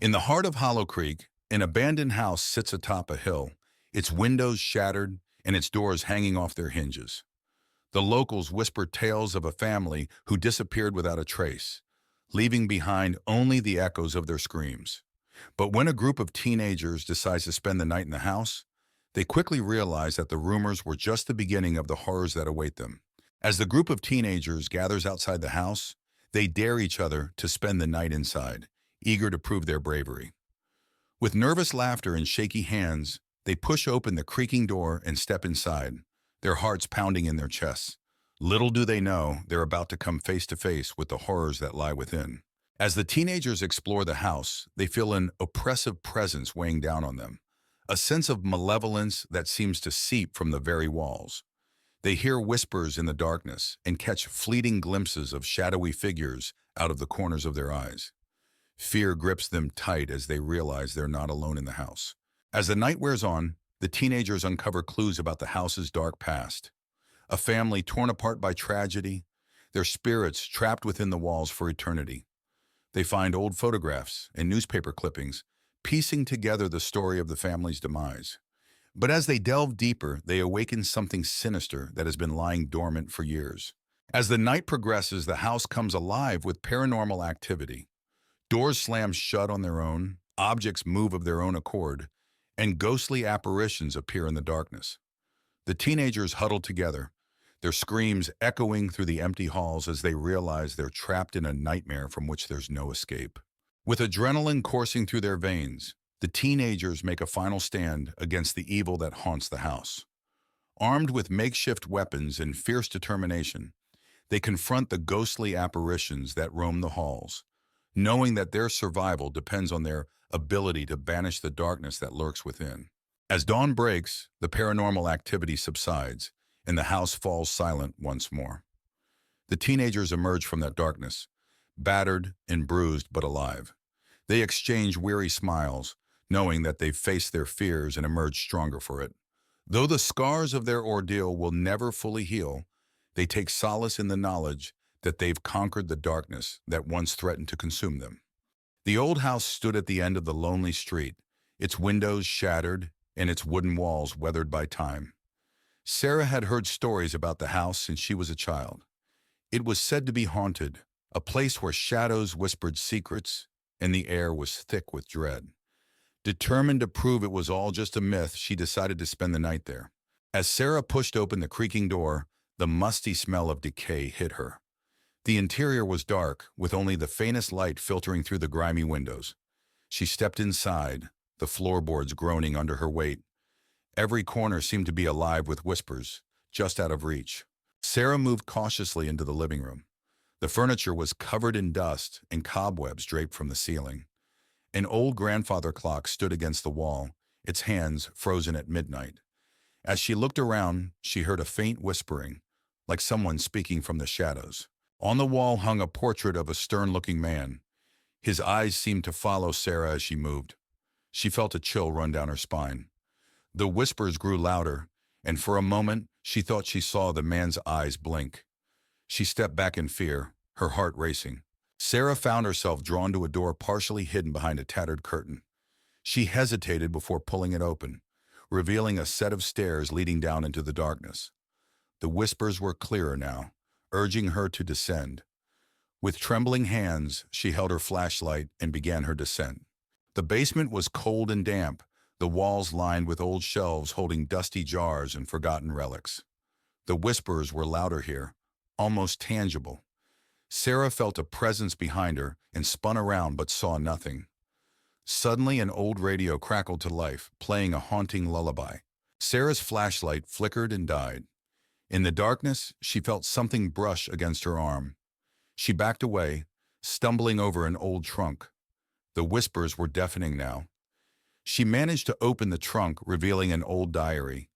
In the heart of Hollow Creek, an abandoned house sits atop a hill, its windows shattered and its doors hanging off their hinges. The locals whisper tales of a family who disappeared without a trace, leaving behind only the echoes of their screams. But when a group of teenagers decides to spend the night in the house, they quickly realize that the rumors were just the beginning of the horrors that await them. As the group of teenagers gathers outside the house, they dare each other to spend the night inside, eager to prove their bravery. With nervous laughter and shaky hands, they push open the creaking door and step inside, their hearts pounding in their chests. Little do they know they're about to come face to face with the horrors that lie within. As the teenagers explore the house, they feel an oppressive presence weighing down on them, a sense of malevolence that seems to seep from the very walls. They hear whispers in the darkness and catch fleeting glimpses of shadowy figures out of the corners of their eyes. Fear grips them tight as they realize they're not alone in the house. As the night wears on, the teenagers uncover clues about the house's dark past. A family torn apart by tragedy, their spirits trapped within the walls for eternity. They find old photographs and newspaper clippings, piecing together the story of the family's demise. But as they delve deeper, they awaken something sinister that has been lying dormant for years. As the night progresses, the house comes alive with paranormal activity. Doors slam shut on their own, objects move of their own accord, and ghostly apparitions appear in the darkness. The teenagers huddle together, their screams echoing through the empty halls as they realize they're trapped in a nightmare from which there's no escape. With adrenaline coursing through their veins, the teenagers make a final stand against the evil that haunts the house. Armed with makeshift weapons and fierce determination, they confront the ghostly apparitions that roam the halls, knowing that their survival depends on their ability to banish the darkness that lurks within. As dawn breaks, the paranormal activity subsides, and the house falls silent once more. The teenagers emerge from that darkness, battered and bruised but alive. They exchange weary smiles, knowing that they've faced their fears and emerged stronger for it. Though the scars of their ordeal will never fully heal, they take solace in the knowledge that they've conquered the darkness that once threatened to consume them. The old house stood at the end of the lonely street, its windows shattered and its wooden walls weathered by time. Sarah had heard stories about the house since she was a child. It was said to be haunted, a place where shadows whispered secrets and the air was thick with dread. Determined to prove it was all just a myth, she decided to spend the night there. As Sarah pushed open the creaking door, the musty smell of decay hit her. The interior was dark, with only the faintest light filtering through the grimy windows. She stepped inside, the floorboards groaning under her weight. Every corner seemed to be alive with whispers, just out of reach. Sarah moved cautiously into the living room. The furniture was covered in dust and cobwebs draped from the ceiling. An old grandfather clock stood against the wall, its hands frozen at midnight. As she looked around, she heard a faint whispering, like someone speaking from the shadows. On the wall hung a portrait of a stern-looking man. His eyes seemed to follow Sarah as she moved. She felt a chill run down her spine. The whispers grew louder, and for a moment, she thought she saw the man's eyes blink. She stepped back in fear, her heart racing. Sarah found herself drawn to a door partially hidden behind a tattered curtain. She hesitated before pulling it open, revealing a set of stairs leading down into the darkness. The whispers were clearer now, urging her to descend. With trembling hands, she held her flashlight and began her descent. The basement was cold and damp, the walls lined with old shelves holding dusty jars and forgotten relics. The whispers were louder here, almost tangible. Sarah felt a presence behind her and spun around but saw nothing. Suddenly, an old radio crackled to life, playing a haunting lullaby. Sarah's flashlight flickered and died. In the darkness, she felt something brush against her arm. She backed away, stumbling over an old trunk. The whispers were deafening now. She managed to open the trunk, revealing an old diary.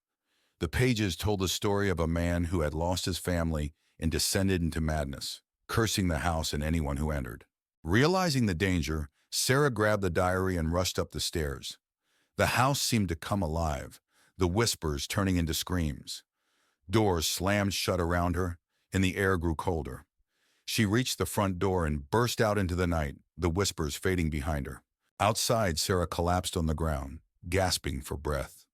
The pages told the story of a man who had lost his family and descended into madness, cursing the house and anyone who entered. Realizing the danger, Sarah grabbed the diary and rushed up the stairs. The house seemed to come alive, the whispers turning into screams. Doors slammed shut around her, and the air grew colder. She reached the front door and burst out into the night, the whispers fading behind her. Outside, Sarah collapsed on the ground, gasping for breath.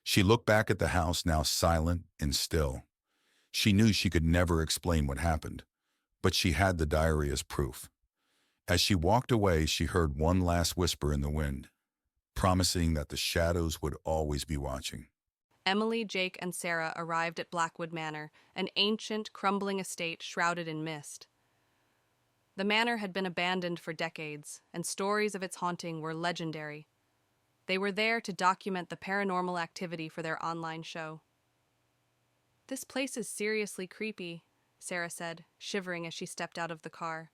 She looked back at the house, now silent and still. She knew she could never explain what happened, but she had the diary as proof. As she walked away, she heard one last whisper in the wind, promising that the shadows would always be watching. Emily, Jake, and Sarah arrived at Blackwood Manor, an ancient, crumbling estate shrouded in mist. The manor had been abandoned for decades, and stories of its haunting were legendary. They were there to document the paranormal activity for their online show. "This place is seriously creepy," Sarah said, shivering as she stepped out of the car.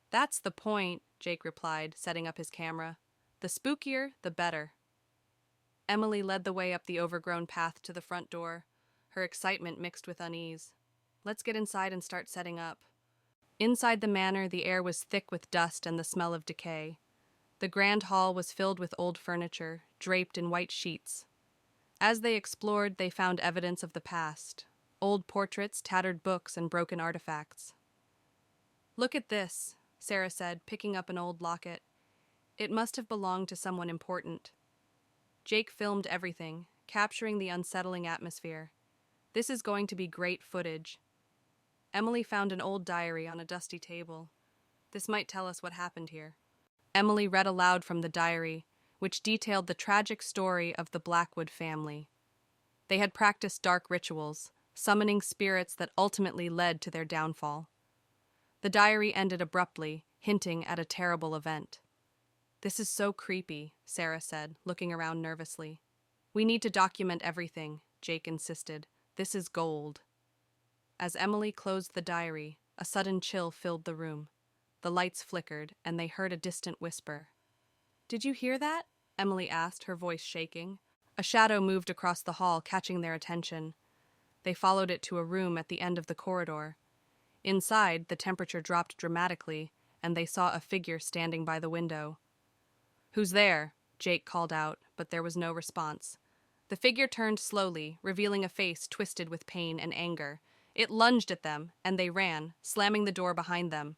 "That's the point," Jake replied, setting up his camera. "The spookier, the better." Emily led the way up the overgrown path to the front door, her excitement mixed with unease. "Let's get inside and start setting up." Inside the manor, the air was thick with dust and the smell of decay. The grand hall was filled with old furniture, draped in white sheets. As they explored, they found evidence of the past: old portraits, tattered books, and broken artifacts. "Look at this," Sarah said, picking up an old locket. "It must have belonged to someone important." Jake filmed everything, capturing the unsettling atmosphere. "This is going to be great footage." Emily found an old diary on a dusty table. "This might tell us what happened here." Emily read aloud from the diary, which detailed the tragic story of the Blackwood family. They had practiced dark rituals, summoning spirits that ultimately led to their downfall. The diary ended abruptly, hinting at a terrible event. "This is so creepy," Sarah said, looking around nervously. "We need to document everything," Jake insisted. "This is gold." As Emily closed the diary, a sudden chill filled the room. The lights flickered, and they heard a distant whisper. "Did you hear that?" Emily asked, her voice shaking. A shadow moved across the hall, catching their attention. They followed it to a room at the end of the corridor. Inside, the temperature dropped dramatically, and they saw a figure standing by the window. "Who's there?" Jake called out, but there was no response. The figure turned slowly, revealing a face twisted with pain and anger. It lunged at them, and they ran, slamming the door behind them.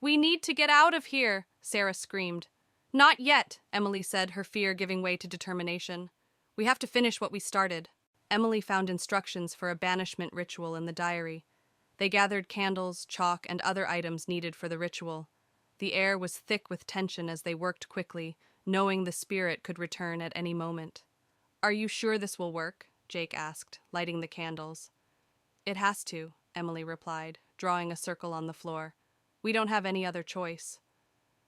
"We need to get out of here," Sarah screamed. "Not yet," Emily said, her fear giving way to determination. "We have to finish what we started." Emily found instructions for a banishment ritual in the diary. They gathered candles, chalk, and other items needed for the ritual. The air was thick with tension as they worked quickly, knowing the spirit could return at any moment. "Are you sure this will work?" Jake asked, lighting the candles. "It has to," Emily replied, drawing a circle on the floor. "We don't have any other choice."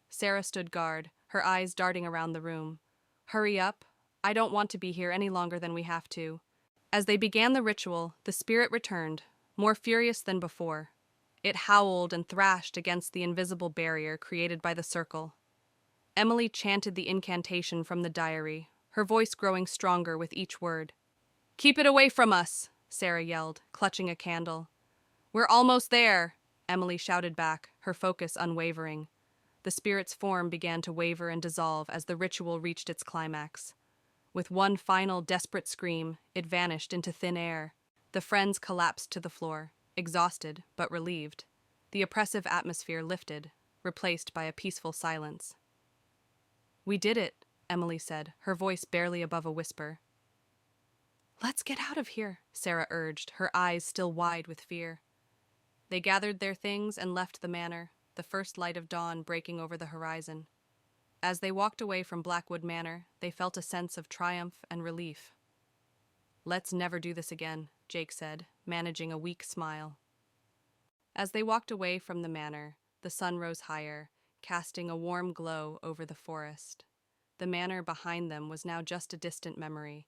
Sarah stood guard, her eyes darting around the room. "Hurry up. I don't want to be here any longer than we have to." As they began the ritual, the spirit returned, more furious than before. It howled and thrashed against the invisible barrier created by the circle. Emily chanted the incantation from the diary, her voice growing stronger with each word. "Keep it away from us," Sarah yelled, clutching a candle. "We're almost there," Emily shouted back, her focus unwavering. The spirit's form began to waver and dissolve as the ritual reached its climax. With one final desperate scream, it vanished into thin air. The friends collapsed to the floor, exhausted but relieved. The oppressive atmosphere lifted, replaced by a peaceful silence. "We did it," Emily said, her voice barely above a whisper. "Let's get out of here," Sarah urged, her eyes still wide with fear. They gathered their things and left the manor, the first light of dawn breaking over the horizon. As they walked away from Blackwood Manor, they felt a sense of triumph and relief. "Let's never do this again," Jake said, managing a weak smile. As they walked away from the manor, the sun rose higher, casting a warm glow over the forest. The manor behind them was now just a distant memory,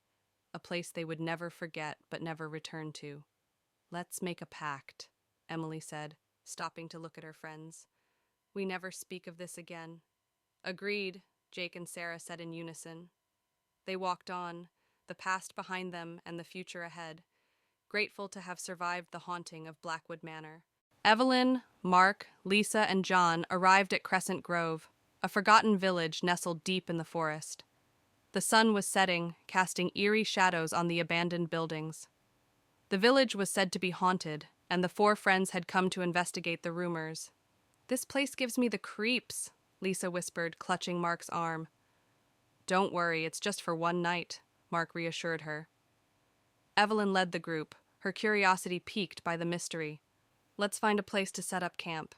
a place they would never forget but never return to. "Let's make a pact," Emily said, stopping to look at her friends. "We never speak of this again." "Agreed," Jake and Sarah said in unison. They walked on, the past behind them and the future ahead, grateful to have survived the haunting of Blackwood Manor. Evelyn, Mark, Lisa, and John arrived at Crescent Grove, a forgotten village nestled deep in the forest. The sun was setting, casting eerie shadows on the abandoned buildings. The village was said to be haunted, and the four friends had come to investigate the rumors. "This place gives me the creeps," Lisa whispered, clutching Mark's arm. Don't worry, it's just for one night, Mark reassured her. Evelyn led the group, her curiosity piqued by the mystery. Let's find a place to set up camp.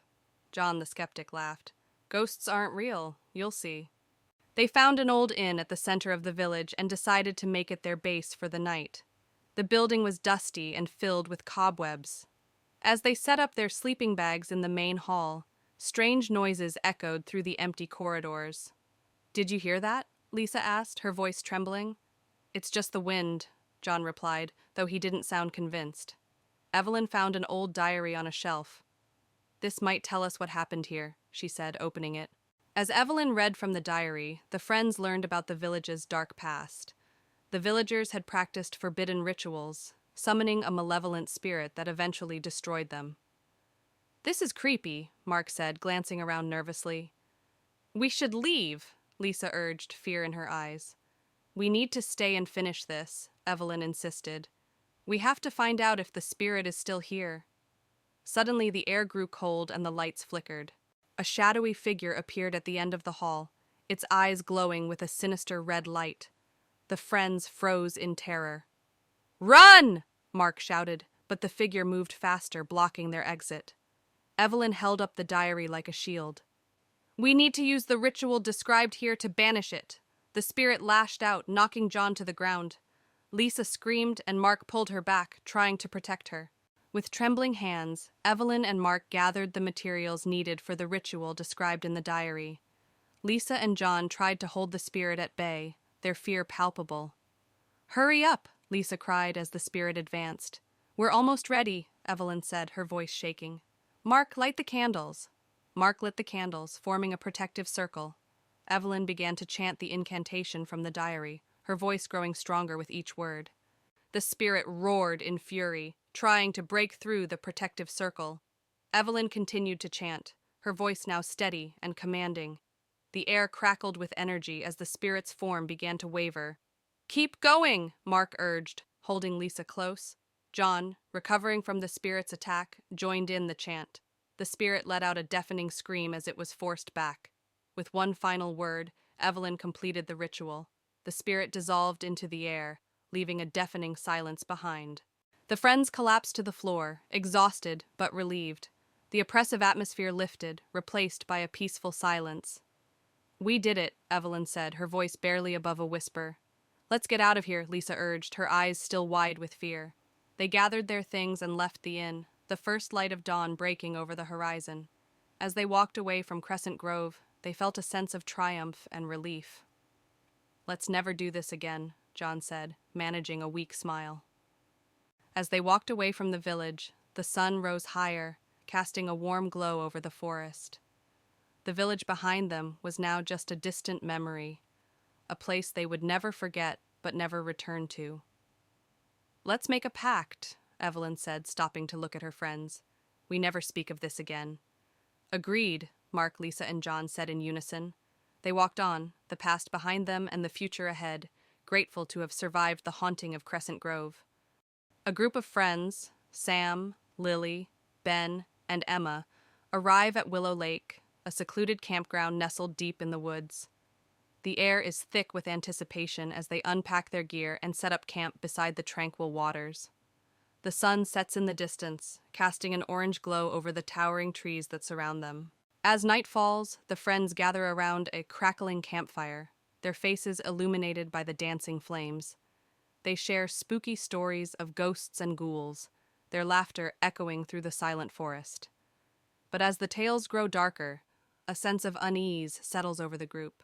John the skeptic laughed. Ghosts aren't real, you'll see. They found an old inn at the center of the village and decided to make it their base for the night. The building was dusty and filled with cobwebs. As they set up their sleeping bags in the main hall, strange noises echoed through the empty corridors. Did you hear that? Lisa asked, her voice trembling. It's just the wind, John replied, though he didn't sound convinced. Evelyn found an old diary on a shelf. This might tell us what happened here, she said, opening it. As Evelyn read from the diary, the friends learned about the village's dark past. The villagers had practiced forbidden rituals, summoning a malevolent spirit that eventually destroyed them. This is creepy, Mark said, glancing around nervously. We should leave, Lisa urged, fear in her eyes. We need to stay and finish this, Evelyn insisted. We have to find out if the spirit is still here. Suddenly the air grew cold and the lights flickered. A shadowy figure appeared at the end of the hall, its eyes glowing with a sinister red light. The friends froze in terror. Run! Mark shouted, but the figure moved faster, blocking their exit. Evelyn held up the diary like a shield. We need to use the ritual described here to banish it. The spirit lashed out, knocking John to the ground. Lisa screamed and Mark pulled her back, trying to protect her. With trembling hands, Evelyn and Mark gathered the materials needed for the ritual described in the diary. Lisa and John tried to hold the spirit at bay, their fear palpable. Hurry up, Lisa cried as the spirit advanced. We're almost ready, Evelyn said, her voice shaking. Mark, light the candles. Mark lit the candles, forming a protective circle. Evelyn began to chant the incantation from the diary, her voice growing stronger with each word. The spirit roared in fury, trying to break through the protective circle. Evelyn continued to chant, her voice now steady and commanding. The air crackled with energy as the spirit's form began to waver. Keep going, Mark urged, holding Lisa close. John, recovering from the spirit's attack, joined in the chant. The spirit let out a deafening scream as it was forced back. With one final word, Evelyn completed the ritual. The spirit dissolved into the air, leaving a deafening silence behind. The friends collapsed to the floor, exhausted but relieved. The oppressive atmosphere lifted, replaced by a peaceful silence. We did it, Evelyn said, her voice barely above a whisper. Let's get out of here, Lisa urged, her eyes still wide with fear. They gathered their things and left the inn, the first light of dawn breaking over the horizon. As they walked away from Crescent Grove, they felt a sense of triumph and relief. Let's never do this again, John said, managing a weak smile. As they walked away from the village, the sun rose higher, casting a warm glow over the forest. The village behind them was now just a distant memory, a place they would never forget but never return to. Let's make a pact, Evelyn said, stopping to look at her friends. We never speak of this again. Agreed, Mark, Lisa, and John said in unison. They walked on, the past behind them and the future ahead, grateful to have survived the haunting of Crescent Grove. A group of friends, Sam, Lily, Ben, and Emma, arrive at Willow Lake, a secluded campground nestled deep in the woods. The air is thick with anticipation as they unpack their gear and set up camp beside the tranquil waters. The sun sets in the distance, casting an orange glow over the towering trees that surround them. As night falls, the friends gather around a crackling campfire, their faces illuminated by the dancing flames. They share spooky stories of ghosts and ghouls, their laughter echoing through the silent forest. But as the tales grow darker, a sense of unease settles over the group,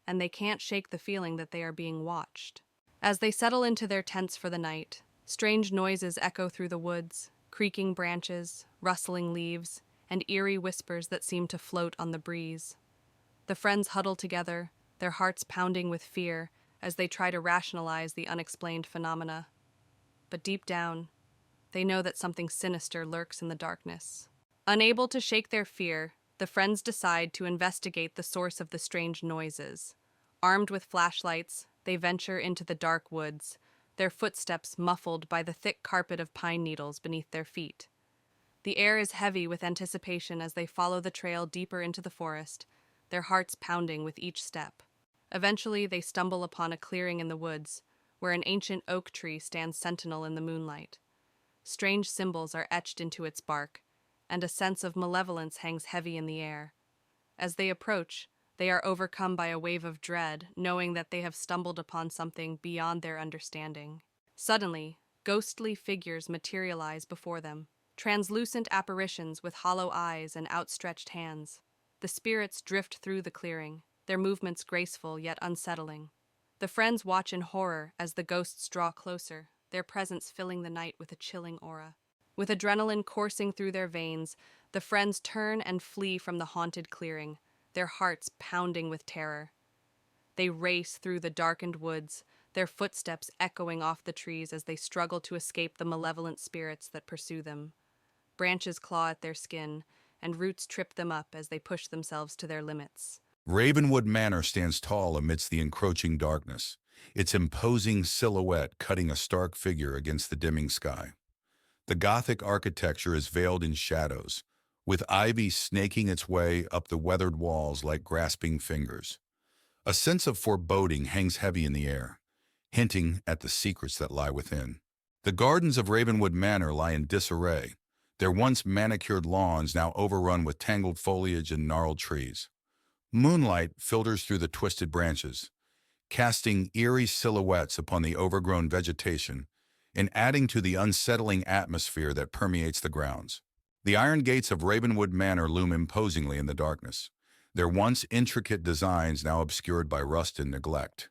and they can't shake the feeling that they are being watched. As they settle into their tents for the night, strange noises echo through the woods, creaking branches, rustling leaves, and eerie whispers that seem to float on the breeze. The friends huddle together, their hearts pounding with fear as they try to rationalize the unexplained phenomena. But deep down, they know that something sinister lurks in the darkness. Unable to shake their fear, the friends decide to investigate the source of the strange noises. Armed with flashlights, they venture into the dark woods, their footsteps muffled by the thick carpet of pine needles beneath their feet. The air is heavy with anticipation as they follow the trail deeper into the forest, their hearts pounding with each step. Eventually, they stumble upon a clearing in the woods, where an ancient oak tree stands sentinel in the moonlight. Strange symbols are etched into its bark, and a sense of malevolence hangs heavy in the air. As they approach, they are overcome by a wave of dread, knowing that they have stumbled upon something beyond their understanding. Suddenly, ghostly figures materialize before them, translucent apparitions with hollow eyes and outstretched hands. The spirits drift through the clearing, their movements graceful yet unsettling. The friends watch in horror as the ghosts draw closer, their presence filling the night with a chilling aura. With adrenaline coursing through their veins, the friends turn and flee from the haunted clearing, their hearts pounding with terror. They race through the darkened woods, their footsteps echoing off the trees as they struggle to escape the malevolent spirits that pursue them. Branches claw at their skin, and roots trip them up as they push themselves to their limits. Ravenwood Manor stands tall amidst the encroaching darkness, its imposing silhouette cutting a stark figure against the dimming sky. The Gothic architecture is veiled in shadows, with ivy snaking its way up the weathered walls like grasping fingers. A sense of foreboding hangs heavy in the air, hinting at the secrets that lie within. The gardens of Ravenwood Manor lie in disarray, their once manicured lawns now overrun with tangled foliage and gnarled trees. Moonlight filters through the twisted branches, casting eerie silhouettes upon the overgrown vegetation and adding to the unsettling atmosphere that permeates the grounds. The iron gates of Ravenwood Manor loom imposingly in the darkness, their once intricate designs now obscured by rust and neglect.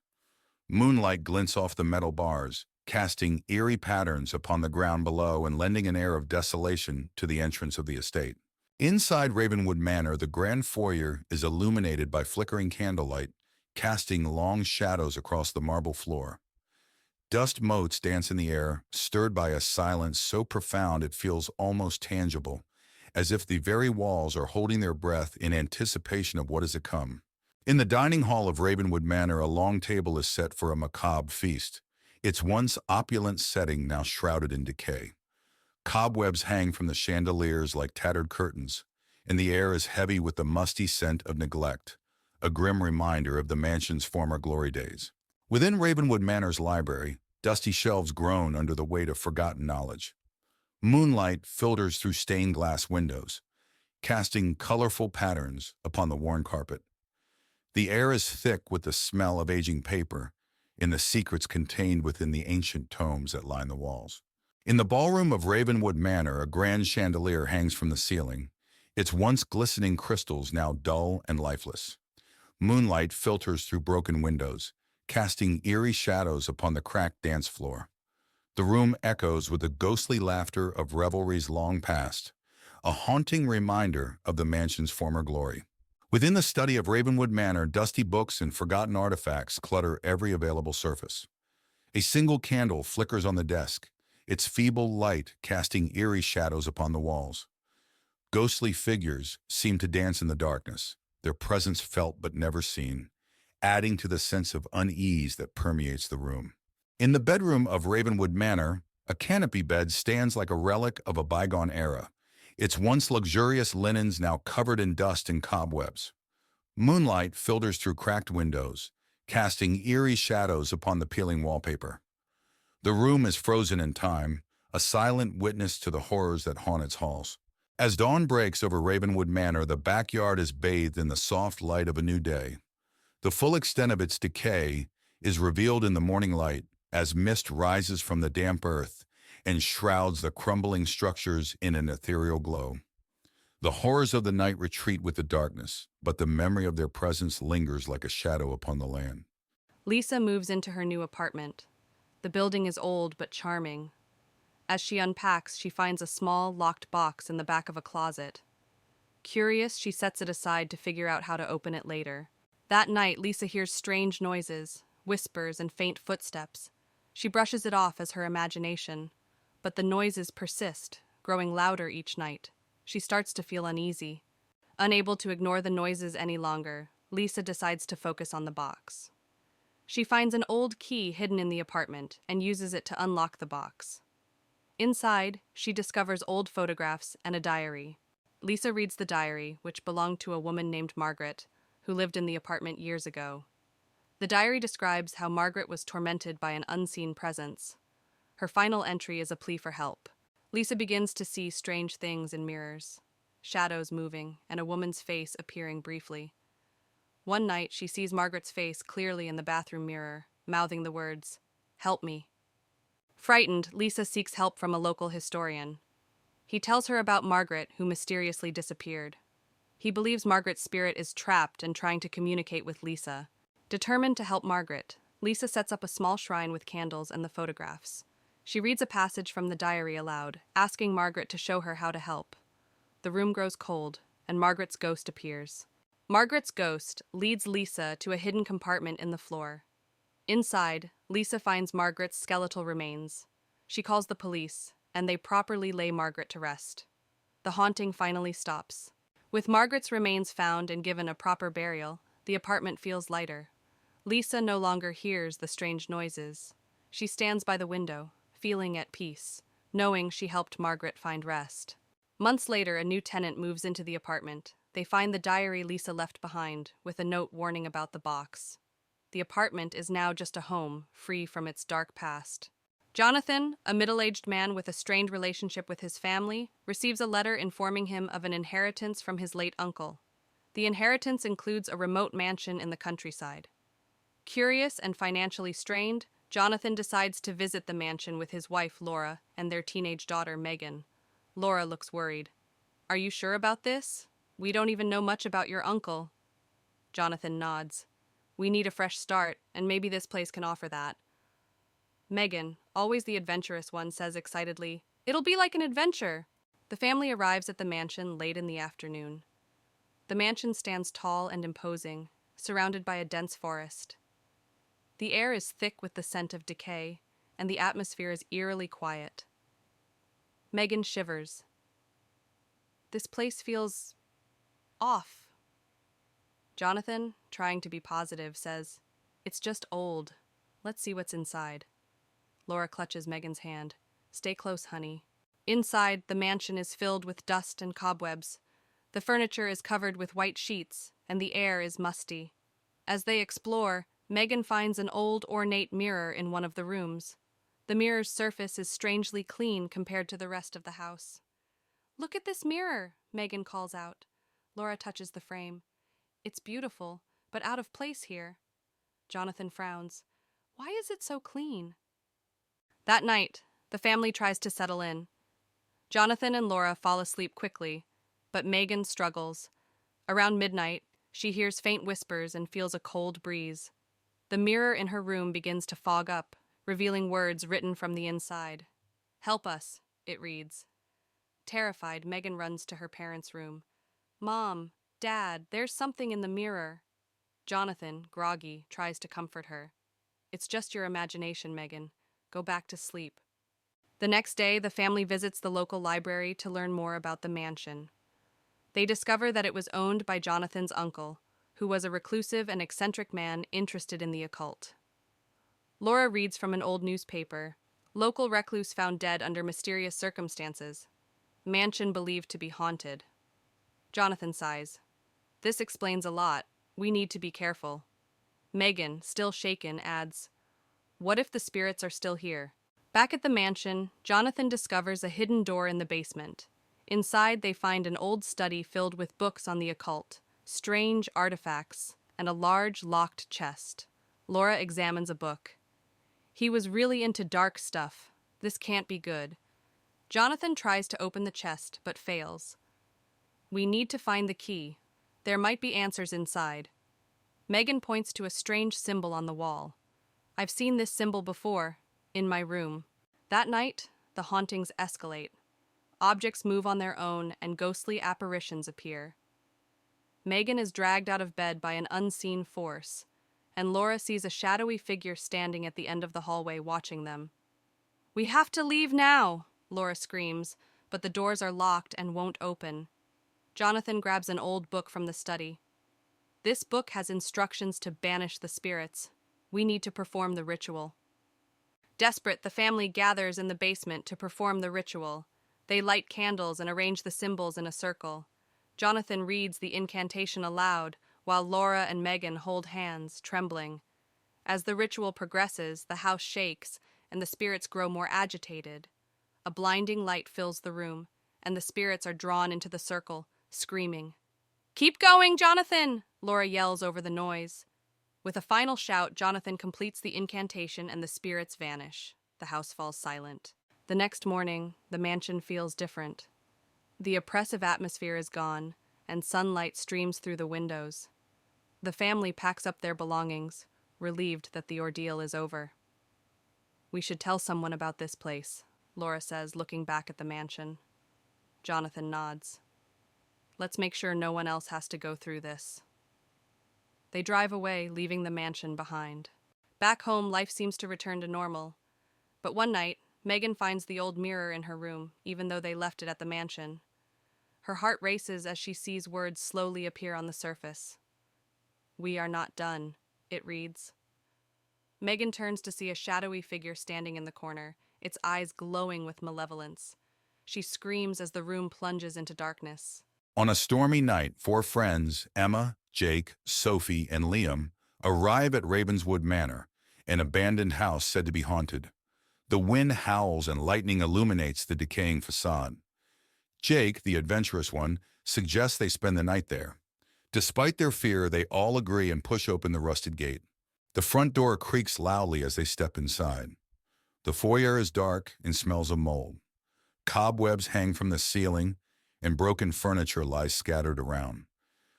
Moonlight glints off the metal bars, casting eerie patterns upon the ground below and lending an air of desolation to the entrance of the estate. Inside Ravenwood Manor, the grand foyer is illuminated by flickering candlelight, casting long shadows across the marble floor. Dust motes dance in the air, stirred by a silence so profound it feels almost tangible, as if the very walls are holding their breath in anticipation of what is to come. In the dining hall of Ravenwood Manor, a long table is set for a macabre feast, its once opulent setting now shrouded in decay. Cobwebs hang from the chandeliers like tattered curtains, and the air is heavy with the musty scent of neglect, a grim reminder of the mansion's former glory days. Within Ravenwood Manor's library, dusty shelves groan under the weight of forgotten knowledge. Moonlight filters through stained glass windows, casting colorful patterns upon the worn carpet. The air is thick with the smell of aging paper and the secrets contained within the ancient tomes that line the walls. In the ballroom of Ravenwood Manor, a grand chandelier hangs from the ceiling, its once glistening crystals now dull and lifeless. Moonlight filters through broken windows, casting eerie shadows upon the cracked dance floor. The room echoes with the ghostly laughter of revelries long past, a haunting reminder of the mansion's former glory. Within the study of Ravenwood Manor, dusty books and forgotten artifacts clutter every available surface. A single candle flickers on the desk, its feeble light casting eerie shadows upon the walls. Ghostly figures seem to dance in the darkness, their presence felt but never seen, adding to the sense of unease that permeates the room. In the bedroom of Ravenwood Manor, a canopy bed stands like a relic of a bygone era, its once luxurious linens now covered in dust and cobwebs. Moonlight filters through cracked windows, casting eerie shadows upon the peeling wallpaper. The room is frozen in time, a silent witness to the horrors that haunt its halls. As dawn breaks over Ravenwood Manor, the backyard is bathed in the soft light of a new day. The full extent of its decay is revealed in the morning light as mist rises from the damp earth and shrouds the crumbling structures in an ethereal glow. The horrors of the night retreat with the darkness, but the memory of their presence lingers like a shadow upon the land. Lisa moves into her new apartment. The building is old but charming. As she unpacks, she finds a small, locked box in the back of a closet. Curious, she sets it aside to figure out how to open it later. That night, Lisa hears strange noises, whispers, and faint footsteps. She brushes it off as her imagination, but the noises persist, growing louder each night. She starts to feel uneasy. Unable to ignore the noises any longer, Lisa decides to focus on the box. She finds an old key hidden in the apartment and uses it to unlock the box. Inside, she discovers old photographs and a diary. Lisa reads the diary, which belonged to a woman named Margaret, who lived in the apartment years ago. The diary describes how Margaret was tormented by an unseen presence. Her final entry is a plea for help. Lisa begins to see strange things in mirrors, shadows moving, and a woman's face appearing briefly. One night, she sees Margaret's face clearly in the bathroom mirror, mouthing the words, "Help me." Frightened, Lisa seeks help from a local historian. He tells her about Margaret, who mysteriously disappeared. He believes Margaret's spirit is trapped and trying to communicate with Lisa. Determined to help Margaret, Lisa sets up a small shrine with candles and the photographs. She reads a passage from the diary aloud, asking Margaret to show her how to help. The room grows cold, and Margaret's ghost appears. Margaret's ghost leads Lisa to a hidden compartment in the floor. Inside, Lisa finds Margaret's skeletal remains. She calls the police, and they properly lay Margaret to rest. The haunting finally stops. With Margaret's remains found and given a proper burial, the apartment feels lighter. Lisa no longer hears the strange noises. She stands by the window, feeling at peace, knowing she helped Margaret find rest. Months later, a new tenant moves into the apartment. They find the diary Lisa left behind, with a note warning about the box. The apartment is now just a home, free from its dark past. Jonathan, a middle-aged man with a strained relationship with his family, receives a letter informing him of an inheritance from his late uncle. The inheritance includes a remote mansion in the countryside. Curious and financially strained, Jonathan decides to visit the mansion with his wife, Laura, and their teenage daughter, Megan. Laura looks worried. "Are you sure about this? We don't even know much about your uncle." Jonathan nods. "We need a fresh start, and maybe this place can offer that." Megan, always the adventurous one, says excitedly, "It'll be like an adventure." The family arrives at the mansion late in the afternoon. The mansion stands tall and imposing, surrounded by a dense forest. The air is thick with the scent of decay, and the atmosphere is eerily quiet. Megan shivers. This place feels off. Jonathan, trying to be positive, says, "It's just old. Let's see what's inside." Laura clutches Megan's hand. "Stay close, honey." Inside, the mansion is filled with dust and cobwebs. The furniture is covered with white sheets, and the air is musty. As they explore, Megan finds an old, ornate mirror in one of the rooms. The mirror's surface is strangely clean compared to the rest of the house. "Look at this mirror," Megan calls out. Laura touches the frame. "It's beautiful, but out of place here." Jonathan frowns. "Why is it so clean?" That night, the family tries to settle in. Jonathan and Laura fall asleep quickly, but Megan struggles. Around midnight, she hears faint whispers and feels a cold breeze. The mirror in her room begins to fog up, revealing words written from the inside. "Help us," it reads. Terrified, Megan runs to her parents' room. "Mom, Dad, there's something in the mirror." Jonathan, groggy, tries to comfort her. "It's just your imagination, Megan. Go back to sleep." The next day, the family visits the local library to learn more about the mansion. They discover that it was owned by Jonathan's uncle, who was a reclusive and eccentric man interested in the occult. Laura reads from an old newspaper. Local recluse found dead under mysterious circumstances. Mansion believed to be haunted. Jonathan sighs. "This explains a lot. We need to be careful." Megan, still shaken, adds, "What if the spirits are still here?" Back at the mansion, Jonathan discovers a hidden door in the basement. Inside, they find an old study filled with books on the occult, strange artifacts, and a large, locked chest. Laura examines a book. "He was really into dark stuff. This can't be good." Jonathan tries to open the chest, but fails. "We need to find the key. There might be answers inside." Megan points to a strange symbol on the wall. "I've seen this symbol before, in my room." That night, the hauntings escalate. Objects move on their own, and ghostly apparitions appear. Megan is dragged out of bed by an unseen force, and Laura sees a shadowy figure standing at the end of the hallway watching them. "We have to leave now," Laura screams, but the doors are locked and won't open. Jonathan grabs an old book from the study. "This book has instructions to banish the spirits. We need to perform the ritual." Desperate, the family gathers in the basement to perform the ritual. They light candles and arrange the symbols in a circle. Jonathan reads the incantation aloud, while Laura and Megan hold hands, trembling. As the ritual progresses, the house shakes and the spirits grow more agitated. A blinding light fills the room, and the spirits are drawn into the circle, screaming. "Keep going, Jonathan!" Laura yells over the noise. With a final shout, Jonathan completes the incantation and the spirits vanish. The house falls silent. The next morning, the mansion feels different. The oppressive atmosphere is gone, and sunlight streams through the windows. The family packs up their belongings, relieved that the ordeal is over. "We should tell someone about this place," Laura says, looking back at the mansion. Jonathan nods. "Let's make sure no one else has to go through this." They drive away, leaving the mansion behind. Back home, life seems to return to normal. But one night, Megan finds the old mirror in her room, even though they left it at the mansion. Her heart races as she sees words slowly appear on the surface. "We are not done," it reads. Megan turns to see a shadowy figure standing in the corner, its eyes glowing with malevolence. She screams as the room plunges into darkness. On a stormy night, 4 friends, Emma, Jake, Sophie, and Liam, arrive at Ravenswood Manor, an abandoned house said to be haunted. The wind howls and lightning illuminates the decaying facade. Jake, the adventurous one, suggests they spend the night there. Despite their fear, they all agree and push open the rusted gate. The front door creaks loudly as they step inside. The foyer is dark and smells of mold. Cobwebs hang from the ceiling, and broken furniture lies scattered around.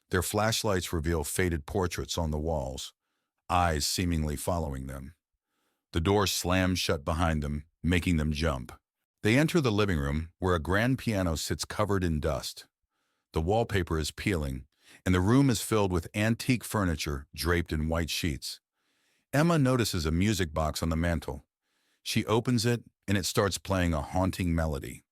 Their flashlights reveal faded portraits on the walls, eyes seemingly following them. The door slams shut behind them, making them jump. They enter the living room, where a grand piano sits covered in dust. The wallpaper is peeling, and the room is filled with antique furniture draped in white sheets. Emma notices a music box on the mantel. She opens it, and it starts playing a haunting melody.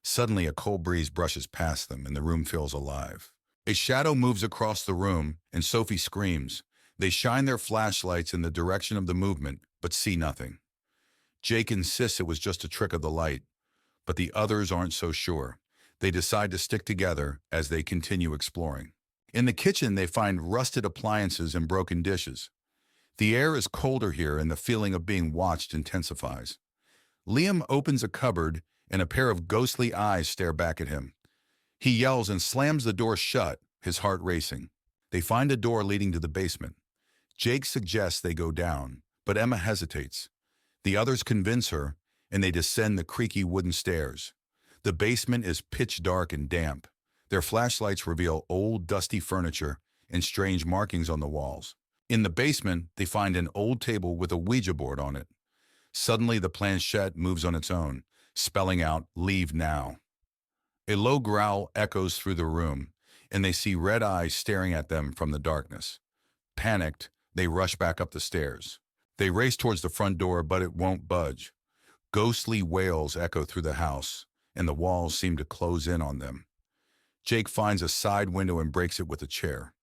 Suddenly, a cold breeze brushes past them, and the room feels alive. A shadow moves across the room, and Sophie screams. They shine their flashlights in the direction of the movement, but see nothing. Jake insists it was just a trick of the light, but the others aren't so sure. They decide to stick together as they continue exploring. In the kitchen, they find rusted appliances and broken dishes. The air is colder here, and the feeling of being watched intensifies. Liam opens a cupboard, and a pair of ghostly eyes stare back at him. He yells and slams the door shut, his heart racing. They find a door leading to the basement. Jake suggests they go down, but Emma hesitates. The others convince her, and they descend the creaky wooden stairs. The basement is pitch dark and damp. Their flashlights reveal old, dusty furniture and strange markings on the walls. In the basement, they find an old table with a Ouija board on it. Suddenly, the planchette moves on its own, spelling out, "Leave now." A low growl echoes through the room, and they see red eyes staring at them from the darkness. Panicked, they rush back up the stairs. They race towards the front door, but it won't budge. Ghostly wails echo through the house, and the walls seem to close in on them. Jake finds a side window and breaks it with a chair.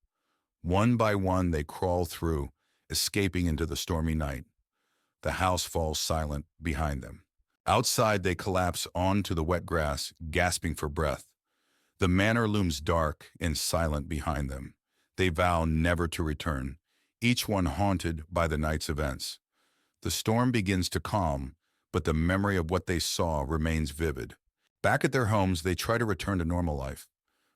One by one, they crawl through, escaping into the stormy night. The house falls silent behind them. Outside, they collapse onto the wet grass, gasping for breath. The manor looms dark and silent behind them. They vow never to return, each one haunted by the night's events. The storm begins to calm, but the memory of what they saw remains vivid. Back at their homes, they try to return to normal life.